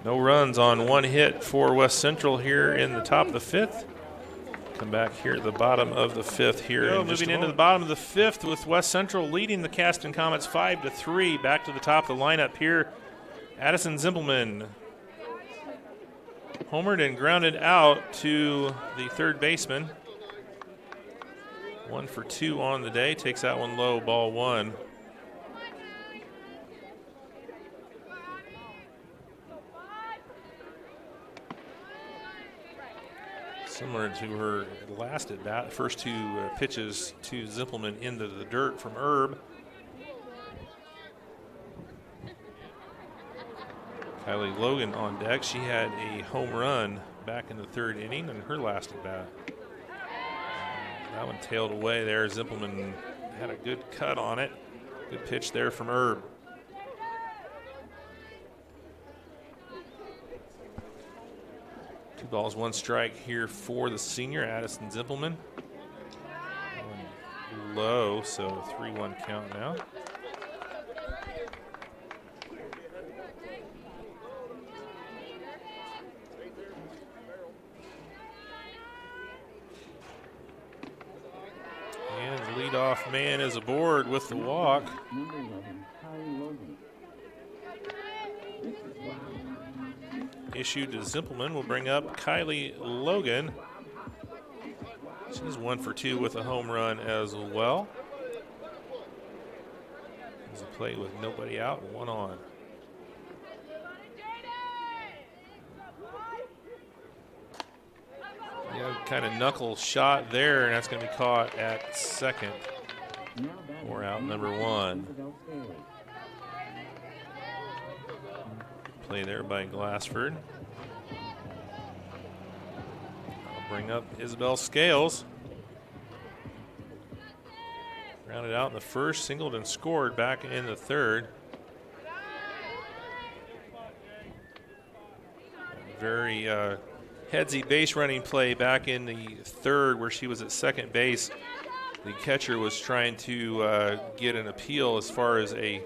No runs on one hit for West Central here in the top of the 5th. Come back here at the bottom of the 5th here. Moving into the bottom of the 5th with West Central leading the Caston Comets 5-3. Back to the top of the lineup here. Addison Zimpelman homered and grounded out to the third baseman. 1 for 2 on the day. Takes that one low, ball 1. Similar to her last at bat, first 2 pitches to Zimpelman into the dirt from Erb. Kylie Logan on deck. She had a home run back in the third inning in her last at bat. That one tailed away there. Zimpelman had a good cut on it. Good pitch there from Erb. Two balls, 1 strike here for the senior, Addison Zimpelman. low, so 3-1 count now. And the leadoff man is aboard with the walk. Number 11, Kylie Logan. Issue to Zimpelman will bring up Kylie Logan. She's 1 for 2 with a home run as well. There's a play with nobody out, 1 on. Yeah, kind of knuckle shot there, and that's going to be caught at second. Now batting, Or out number 1. Isabel Staley. Play there by Glassford. I'll bring up Isabel Scales. Rounded out in the first, singled and scored back in the third. Very headsy base running play back in the third where she was at second base. The catcher was trying to get an appeal as far as a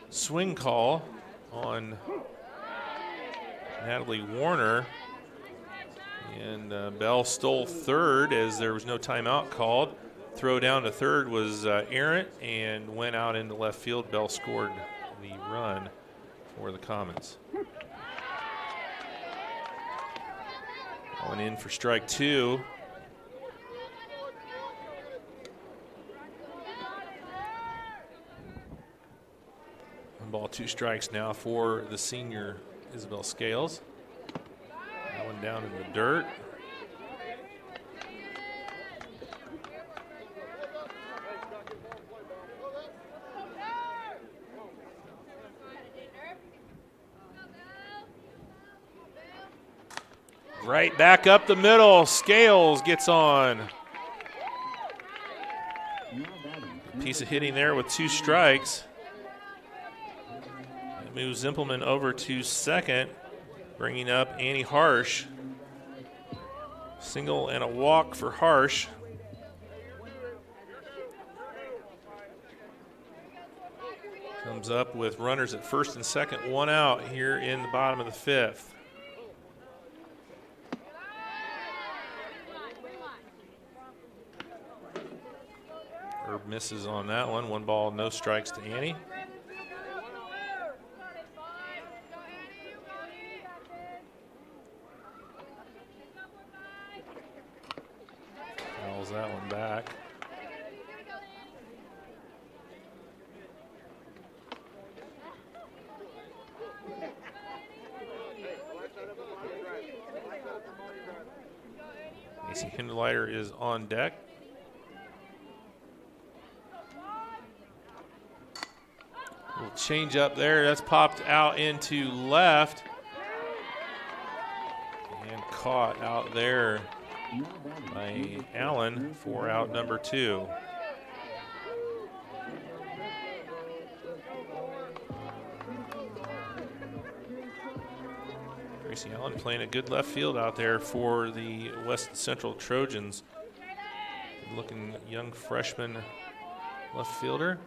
swing call on Natalie Warner. And Bell stole third as there was no timeout called. Throw down to third was errant and went out into left field. Bell scored the run for the Comets. Going in for strike 2. One ball, 2 strikes now for the senior Isabel Scales. That one down in the dirt. Right back up the middle. Scales gets on. Now batting, Piece of hitting there with 2 strikes. That moves Zimpelman over to second, bringing up Annie Harsh. Single and a walk for Harsh. Comes up with runners at first and second, 1 out here in the bottom of the 5th. Herb misses on that one. 1 ball, no strikes to Annie. Fouls that one back. Macy Hinderleiter is on deck. Little change up there. That's popped out into left. And caught out there now batting, by number 4, Allen for out number 2. Gracie Allen playing a good left field out there for the West Central Trojans. Looking young freshman left fielder.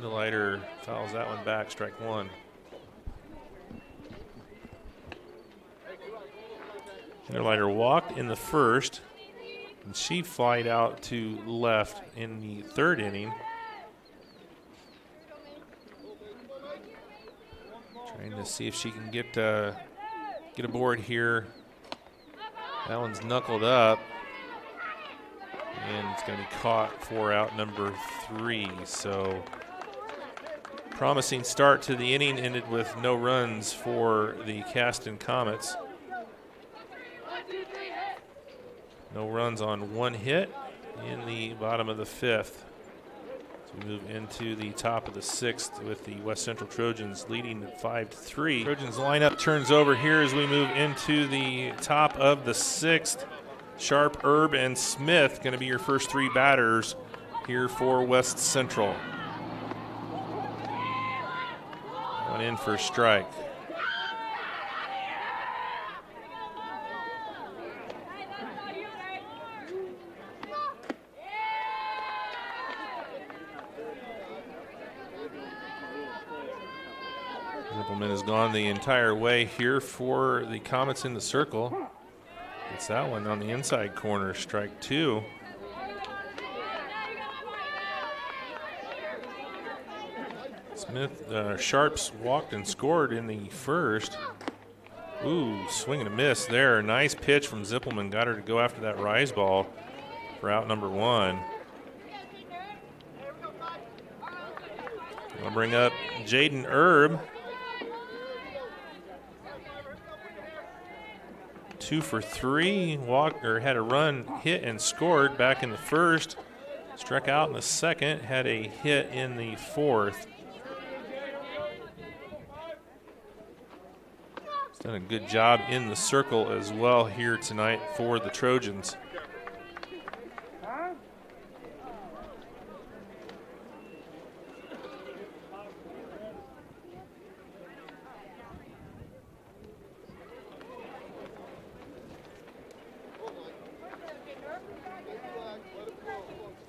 Hinderleiter fouls that one back, strike 1. Hinderleiter walked in the first, and she flied out to left in the 3rd inning. Trying to see if she can get aboard here. That one's knuckled up, and it's going to be caught for out number 3. So promising start to the inning, ended with no runs for the Caston Comets. No runs on 1 hit in the bottom of the 5th. So we move into the top of the 6th with the West Central Trojans leading at 5-3. Trojans lineup turns over here as we move into the top of the 6th. Sharp, Erb, and Smith going to be your first 3 batters here for West Central. One in for a strike. Zippelman has gone the entire way here for the Comets in the circle. It's that one on the inside corner, strike 2. Sharps walked and scored in the first. Ooh, swing and a miss there. Nice pitch from Zippelman. Got her to go after that rise ball for out number 1. I'll bring up Jaden Erb. 2 for 3. Walked or had a run, hit and scored back in the first. Struck out in the second. Had a hit in the fourth. He's done a good job in the circle as well here tonight for the Trojans.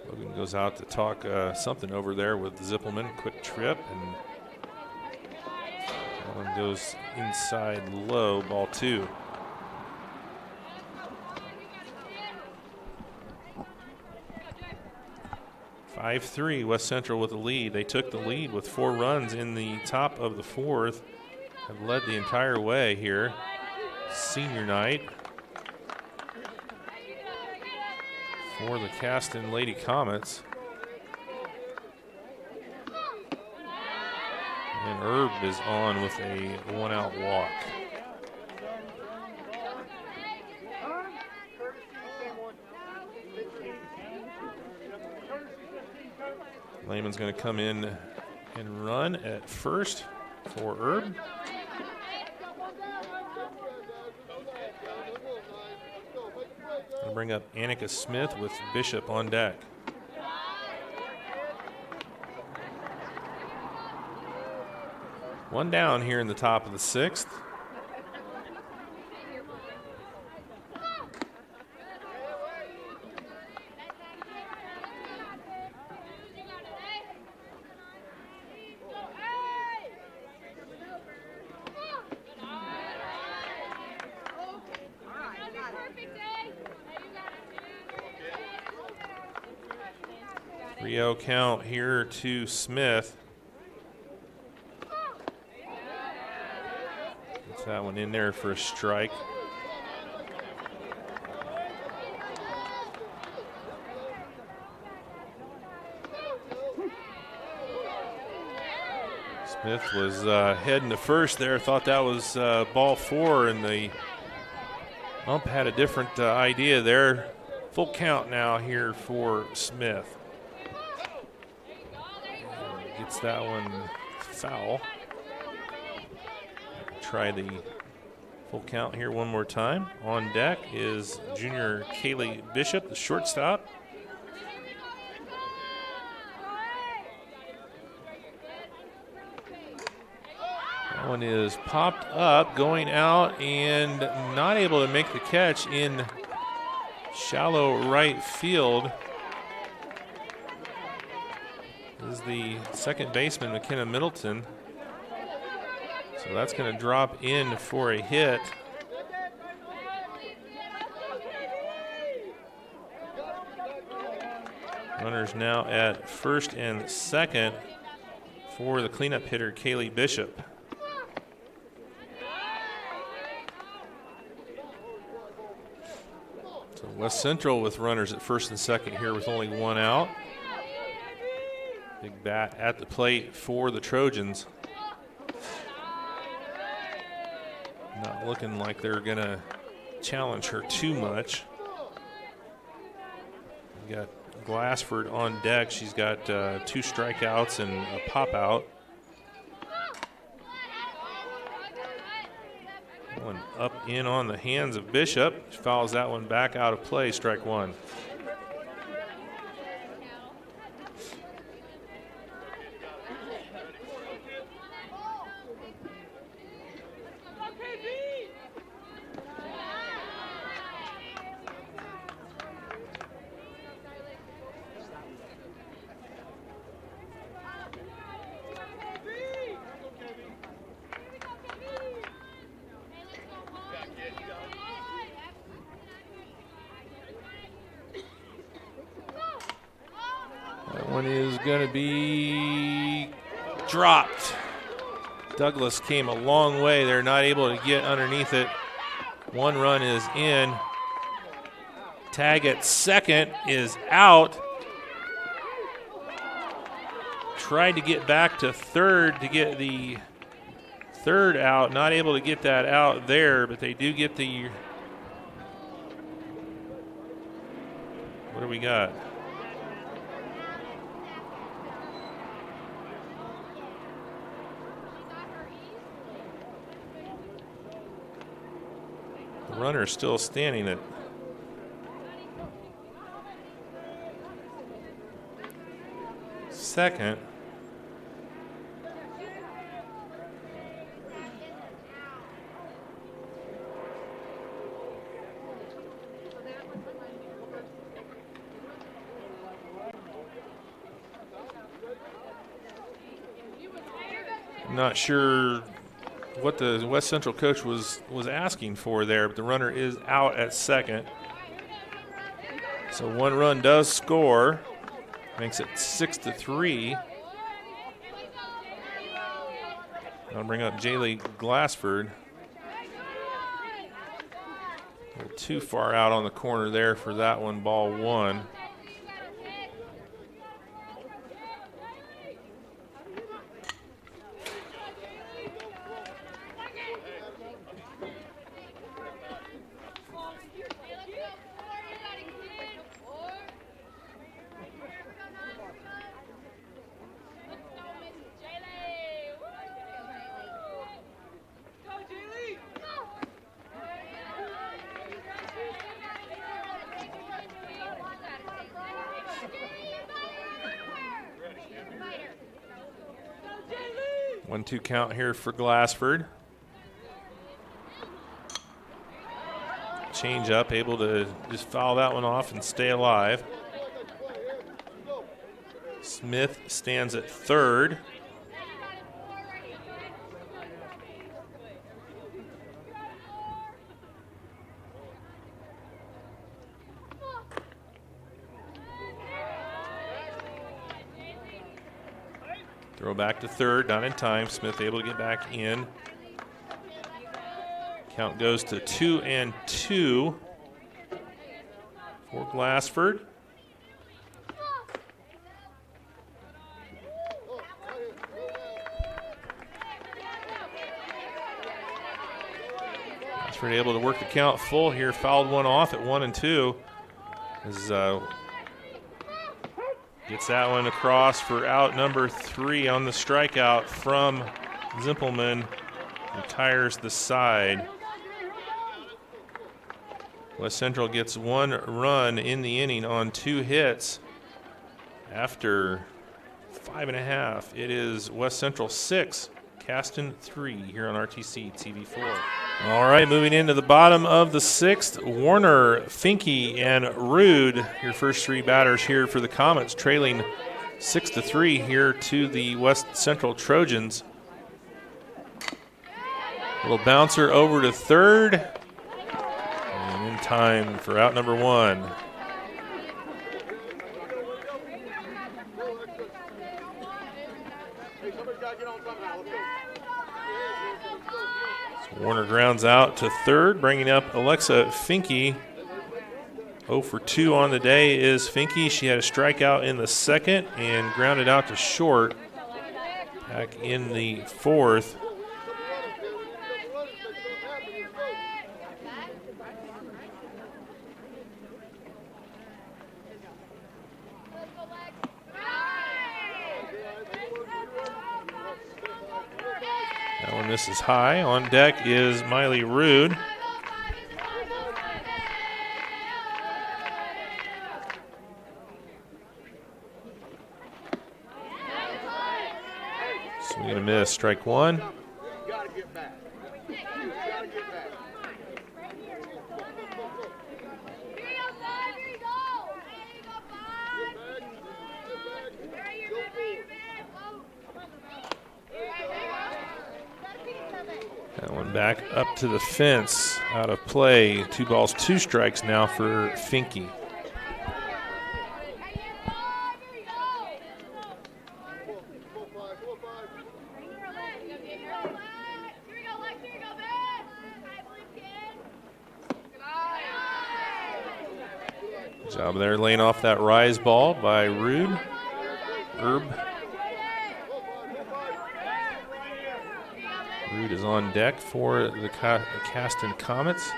Logan goes out to talk something over there with Zippelman. Quick trip, and that one goes inside low, ball 2. (5-3) West Central with the lead. They took the lead with 4 runs in the top of the fourth. Have led the entire way here. Senior night for the Caston Lady Comets. And Erb is on with a 1-out walk. Lehman's going to come in and run at first for Erb. I'll bring up Annika Smith with Bishop on deck. One down here in the top of the 6th. Rio count here to Smith. Gets that one in there for a strike. Smith was heading to first there. Thought that was ball 4, and the ump had a different idea there. Full count now here for Smith. Gets that one foul. Try the full count here one more time. On deck is junior Kaylee Bishop, the shortstop. That one is popped up, going out, and not able to make the catch in shallow right field. This is the second baseman, McKenna Middleton. So that's going to drop in for a hit. Runners now at first and second for the cleanup hitter, Kaylee Bishop. So West Central with runners at first and second here with only 1 out. Big bat at the plate for the Trojans. Not looking like they're going to challenge her too much. We got Glassford on deck. She's got 2 strikeouts and a pop out. One up in on the hands of Bishop. She fouls that one back out of play, strike 1. one is going to be dropped. Douglas came a long way. They're not able to get underneath it. One run is in. Tag at second is out. Tried to get back to third to get the third out. Not able to get that out there, but they do get the... What do we got? The runner still standing at second. I'm not sure what the West Central coach was asking for there, but the runner is out at second. So one run does score, makes it 6-3. I'll bring up Jaylee Glassford. A little too far out on the corner there for that one, ball one. One-two count here for Glassford. Change up, able to just foul that one off and stay alive. Smith stands at third. Throw back to third, not in time. Smith able to get back in. Count goes to 2-2 for Glassford. Glassford able to work the count full here. Fouled one off at 1-2. As gets that one across for out number 3 on the strikeout from Zimpelman. Retires the side. West Central gets one run in the inning on 2 hits. After 5.5, it is West Central 6, Caston 3 here on RTC TV4. All right, moving into the bottom of the 6th, Warner, Finke, and Rude, your first 3 batters here for the Comets, trailing 6-3 here to the West Central Trojans. Little bouncer over to third, and in time for out number 1. Warner grounds out to third, bringing up Alexa Finke. 0 for 2 on the day is Finke. She had a strikeout in the second and grounded out to short back in the 4th. This is high. On deck is Miley Rude. Swing and a miss, strike 1. That one back up to the fence, out of play. 2 balls, 2 strikes now for Finke. Job there laying off that rise ball by Herb. Rude is on deck for the Caston Comets.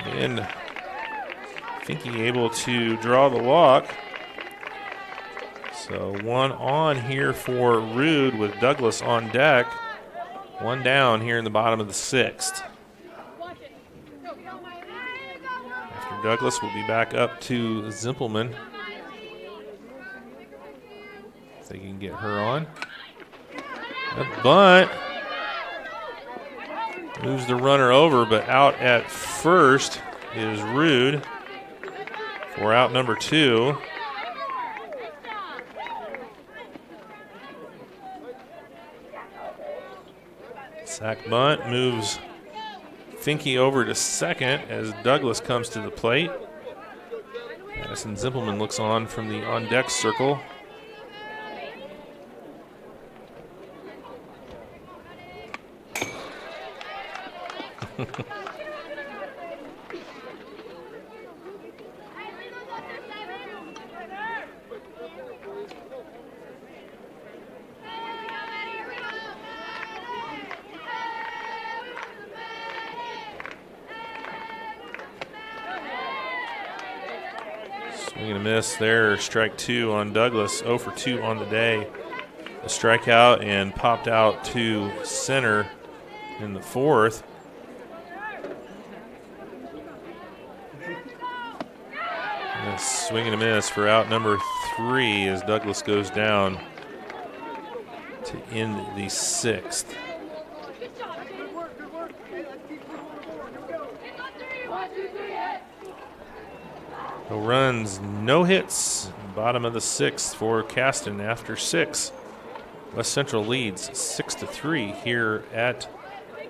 And Finke able to draw the walk. So one on here for Rude with Douglas on deck. One down here in the bottom of the 6th. After Douglas, we'll be back up to Zimpelman. If they can get her on. A bunt. Moves the runner over, but out at first is Rude for out number 2. Sack bunt moves Finke over to second as Douglas comes to the plate. Madison Zimpelman looks on from the on-deck circle. Swing and a miss there. Strike 2 on Douglas. 0 for 2 on the day. A strikeout and popped out to center in the 4th. And a swing and a miss for out number 3 as Douglas goes down to end the 6th. No runs, no hits. Bottom of the 6th for Caston after 6. West Central leads 6-3 here at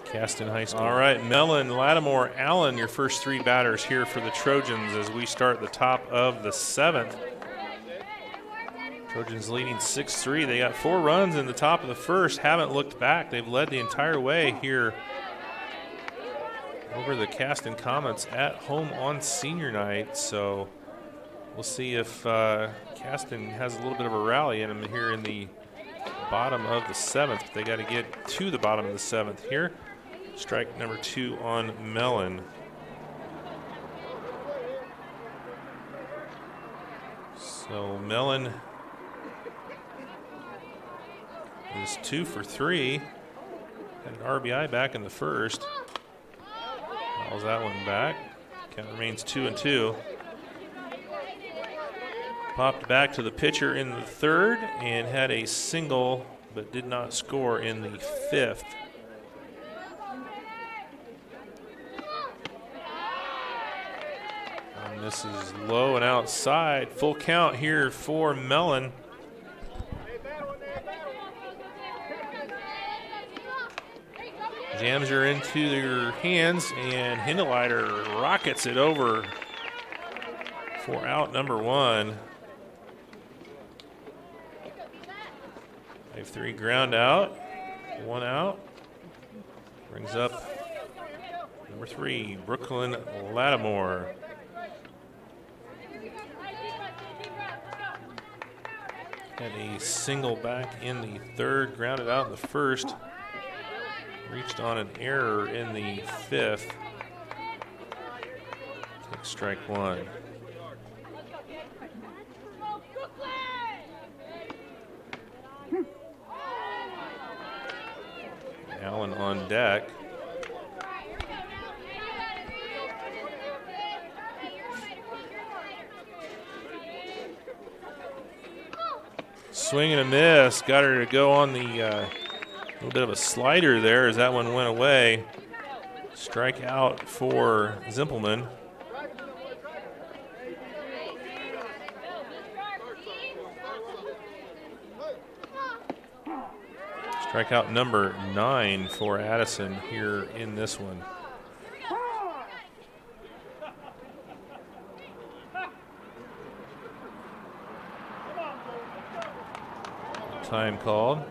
Caston High School. All right, Mellon, Lattimore, Allen, your first 3 batters here for the Trojans as we start the top of the 7th. Trojans leading 6-3. They got 4 runs in the top of the 1st. Haven't looked back. They've led the entire way here over the Caston Comets at home on senior night. So we'll see if Caston has a little bit of a rally in them here in the bottom of the 7th. They got to get to the bottom of the 7th here. Strike number 2 on Mellon. So Mellon is 2 for 3. Had an RBI back in the 1st. Fouls that one back. Count remains 2-2. Popped back to the pitcher in the 3rd and had a single, but did not score in the 5th. And this is low and outside. Full count here for Mellon. Jams her into their hands, and Hindeleiter rockets it over for out number 1. 5-3 ground out, 1 out. Brings up number 3, Brooklyn Lattimore. Had a single back in the 3rd, grounded out in the 1st. Reached on an error in the 5th. Take strike 1. Allen on deck. Swing and a miss. Got her to go on the little bit of a slider there as that one went away. Strike out for Zimpelman. Strikeout number 9 for Addison here in this one. Time called.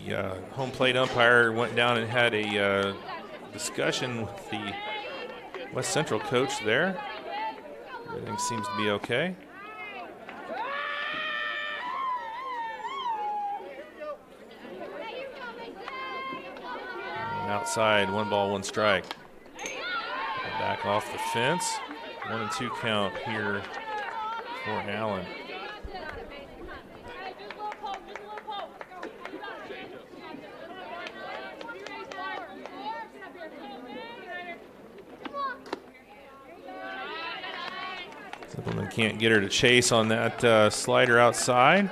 The home plate umpire went down and had a discussion with the West Central coach there. Everything seems to be okay. And outside, 1 ball, 1 strike. Back off the fence. 1-2 count here for Allen. Zippelman can't get her to chase on that slider outside.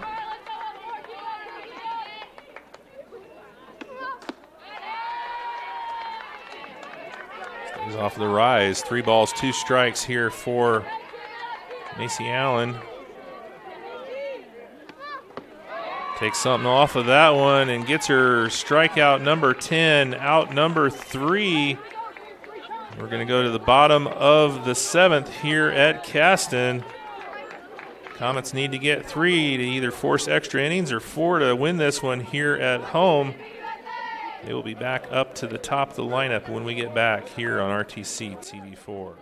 Stays off the rise. 3 balls, 2 strikes here for Macy Allen. Takes something off of that one and gets her strikeout number 10, out number 3. We're going to go to the bottom of the 7th here at Caston. Comets need to get 3 to either force extra innings or 4 to win this one here at home. They will be back up to the top of the lineup when we get back here on RTC TV4.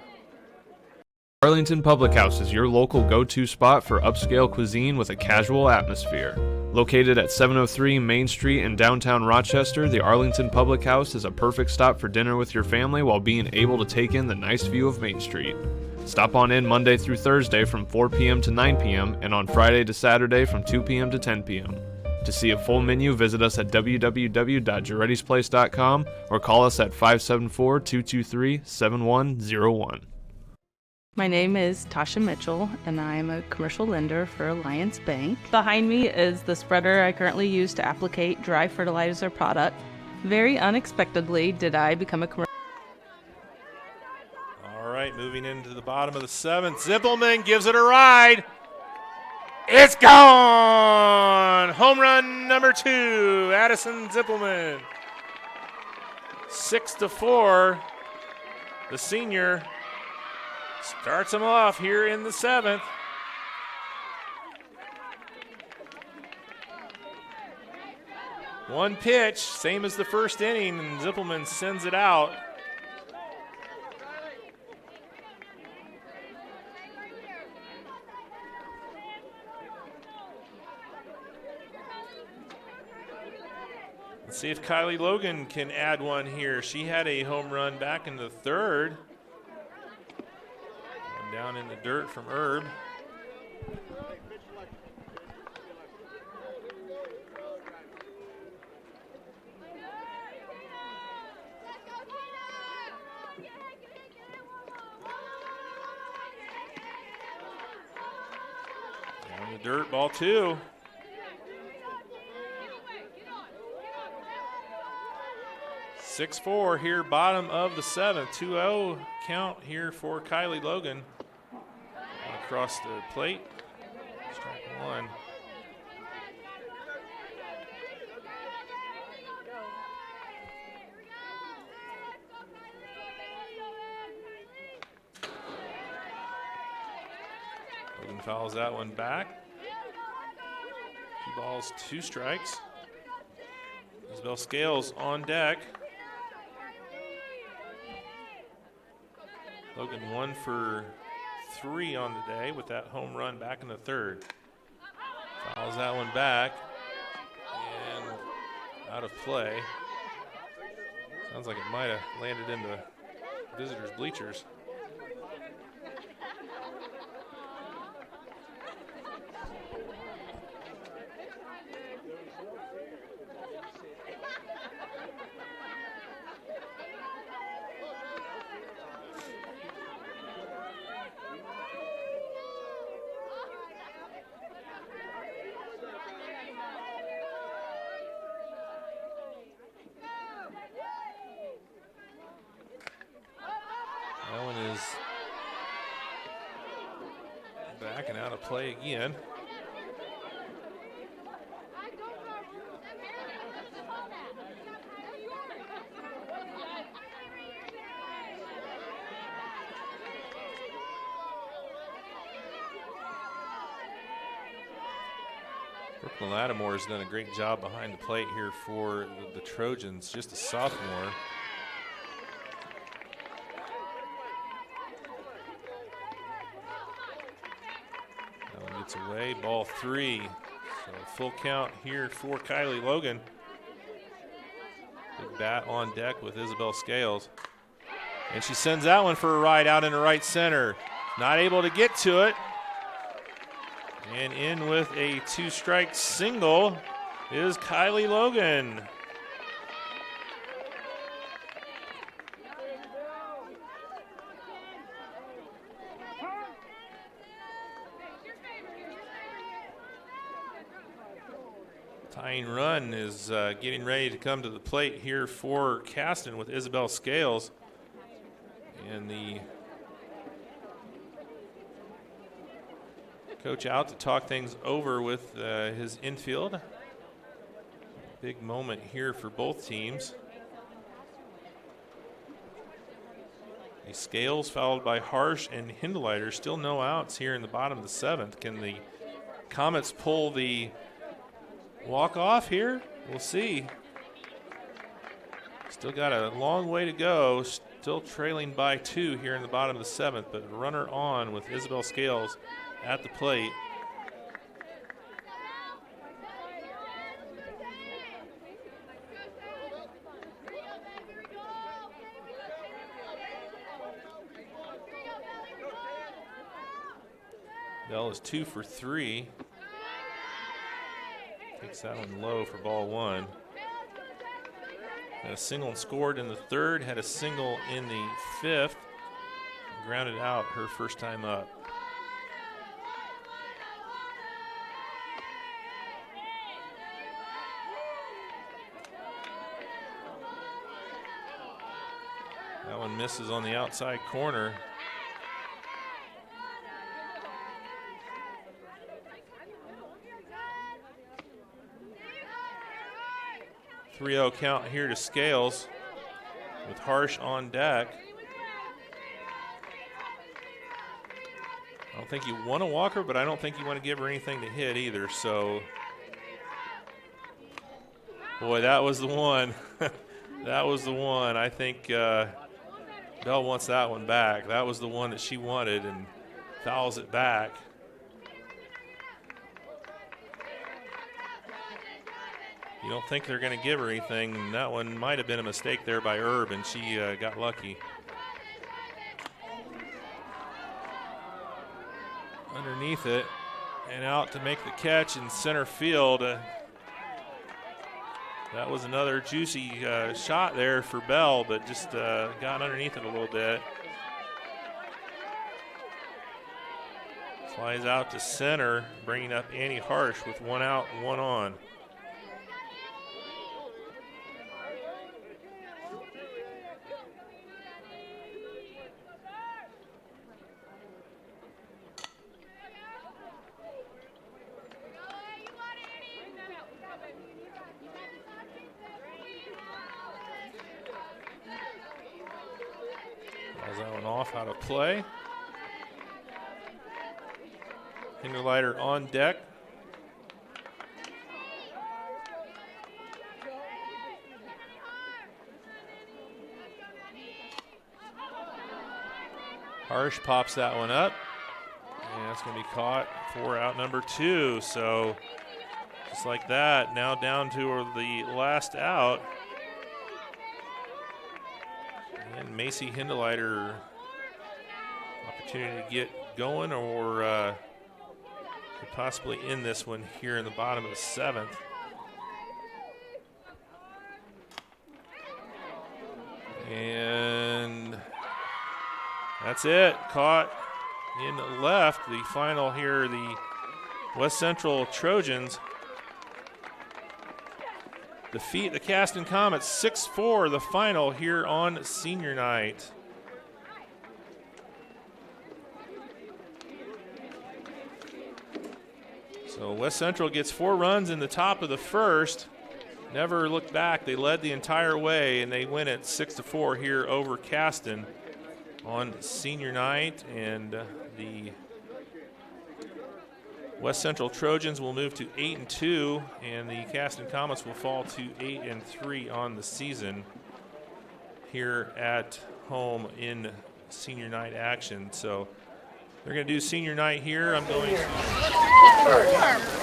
Arlington Public House is your local go-to spot for upscale cuisine with a casual atmosphere. Located at 703 Main Street in downtown Rochester, the Arlington Public House is a perfect stop for dinner with your family while being able to take in the nice view of Main Street. Stop on in Monday through Thursday from 4 p.m. to 9 p.m. and on Friday to Saturday from 2 p.m. to 10 p.m. To see a full menu, visit us at www.girettisplace.com or call us at 574-223-7101. My name is Tasha Mitchell, and I'm a commercial lender for Alliance Bank. Behind me is the spreader I currently use to applicate dry fertilizer product. Very unexpectedly did I become a commercial. All right, moving into the bottom of the 7th. Zippelman gives it a ride. It's gone! Home run number 2, Addison Zippelman. 6-4. The senior starts him off here in the 7th. One pitch, same as the first inning, and Zippelman sends it out. Let's see if Kylie Logan can add one here. She had a home run back in the 3rd. Down in the dirt from Herb. Down in the dirt, ball 2. (6-4) here, bottom of the 7th. 2-0 count here for Kylie Logan. Across the plate. Strike 1. Logan fouls that one back. 2 balls, 2 strikes. Isabel Scales on deck. Logan 1 for 3 on the day with that home run back in the 3rd. Fouls that one back and out of play. Sounds like it might have landed in the visitors' bleachers. back and out of play again. Brooklyn Lattimore has done a great job behind the plate here for the Trojans, just a sophomore. That one gets away, ball 3. So full count here for Kylie Logan. Big bat on deck with Isabel Scales. And she sends that one for a ride out into right center. Not able to get to it. And in with a 2-strike single is Kylie Logan. Tying run is getting ready to come to the plate here for Caston with Isabel Scales. And the coach out to talk things over with his infield. Big moment here for both teams. The Scales followed by Harsh and Hindleiter. Still no outs here in the bottom of the 7th. Can the Comets pull the walk off here? We'll see. Still got a long way to go. Still trailing by 2 here in the bottom of the 7th, but runner on with Isabel Scales at the plate. Bell is 2 for 3. Takes that one low for ball 1. Had a single and scored in the 3rd, had a single in the 5th. Grounded out her first time up. That one misses on the outside corner. .30 count here to Scales with Harsh on deck. I don't think you want to walk her, but I don't think you want to give her anything to hit either. So, boy, that was the one. That was the one. I think Bell wants that one back. That was the one that she wanted and fouls it back. You don't think they're going to give her anything, and that one might have been a mistake there by Herb, and she got lucky. Underneath it and out to make the catch in center field. That was another juicy shot there for Bell, but just got underneath it a little bit. Flies out to center, bringing up Annie Harsh with 1 out and 1 on. That one off out of play. Hinderleiter on deck. Harsh pops that one up. And that's going to be caught for out number 2. So just like that, now down to the last out. And Macy Hindleiter, opportunity to get going or could possibly end this one here in the bottom of the 7th. And that's it. Caught in left. The final here, the West Central Trojans defeat the Caston Comets 6-4, the final here on senior night. So West Central gets 4 runs in the top of the first. Never looked back. They led the entire way, and they win it 6-4 here over Caston on senior night. And the West Central Trojans will move to 8-2, and the Caston Comets will fall to 8-3 on the season here at home in senior night action. So they're going to do senior night here. I'm going to.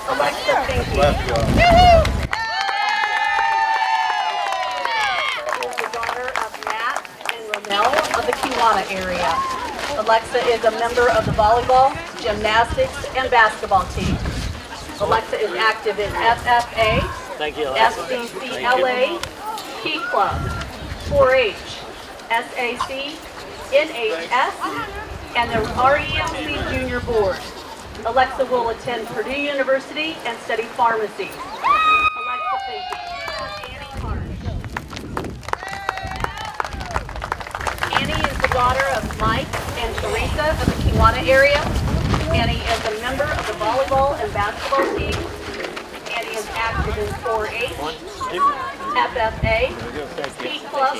Alexa, thank you. Is the daughter of Matt and Romel of the Kiwanis area. Alexa is a member of the volleyball, gymnastics, and basketball team. Alexa is active in FFA, FCCLA, Key Club, 4-H, SAC, NHS, and the REMC Junior Board. Alexa will attend Purdue University and study pharmacy. Alexa, thank you. Annie Harsh. Annie is the daughter of Mike and Teresa of the Kiwanis area. Annie is a member of the volleyball and basketball team. Annie is active in 4-H, FFA, P Club,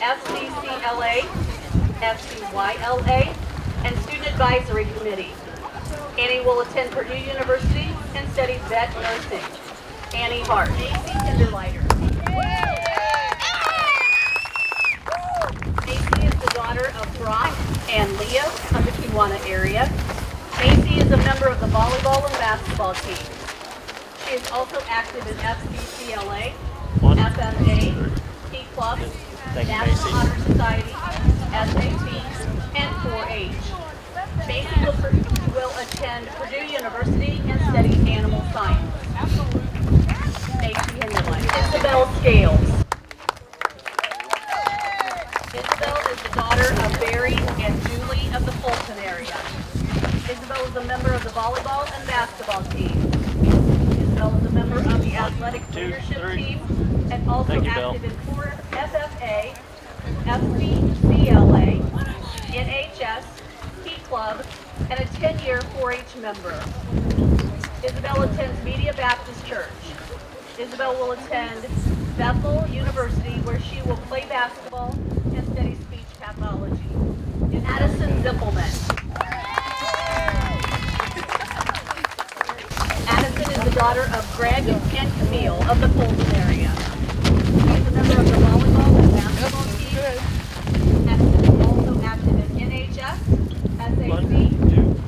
FCCLA, FCYLA, and Student Advisory Committee. Annie will attend Purdue University and study vet nursing. Annie Hart. Macy Hinderleiter. Macy is the daughter of Brock and Leo of the Kiwanis area. Macy is a member of the volleyball and basketball team. She is also active in FCCLA, FFA, P Club, National Honor Society, SAT, and 4-H. Macy will attend Purdue University and study animal science. Macy Hinderleiter. Isabel Scales. Isabel is the daughter of Barry and Julie of the Fulton area. Isabel is a member of the volleyball and basketball team. Isabel is a member of the athletic leadership team and also active in FFA, FCCLA, NHS, P Club, and a 10-year 4-H member. Isabel attends Media Baptist Church. Isabel will attend Bethel University, where she will play basketball and study speech pathology. Addison Zippelman. Addison is the daughter of Greg and Camille of the Fulton area. She is a member of the volleyball and basketball team. Addison is also active in NHS, SAC,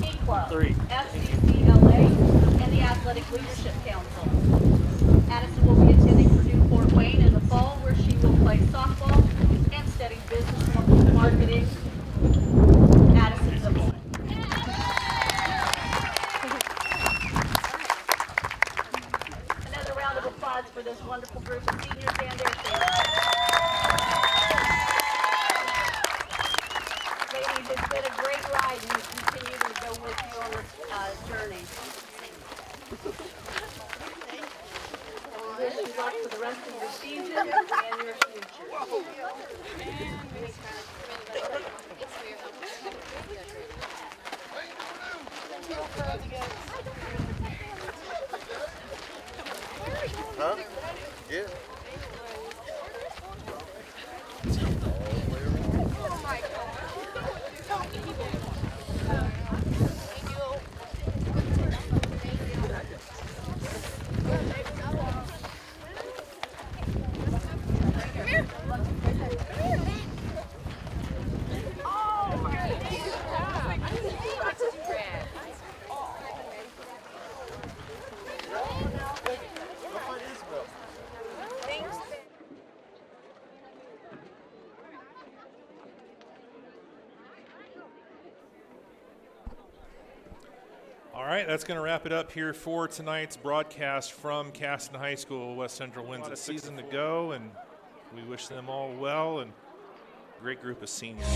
Key Club, FCCLA, and the Athletic Leadership Council. Addison will be attending Purdue Fort Wayne in the fall, where she will play softball and study business marketing. Addison Zippelman. Another round of applause for this wonderful group of seniors and their families. Ladies, it's been a great ride, and we continue to go with you on this journey. And we wish you luck for the rest of your season and your future. Huh? Yeah. All right, that's going to wrap it up here for tonight's broadcast from Caston High School. West Central wins a season to go, and we wish them all well, and great group of seniors.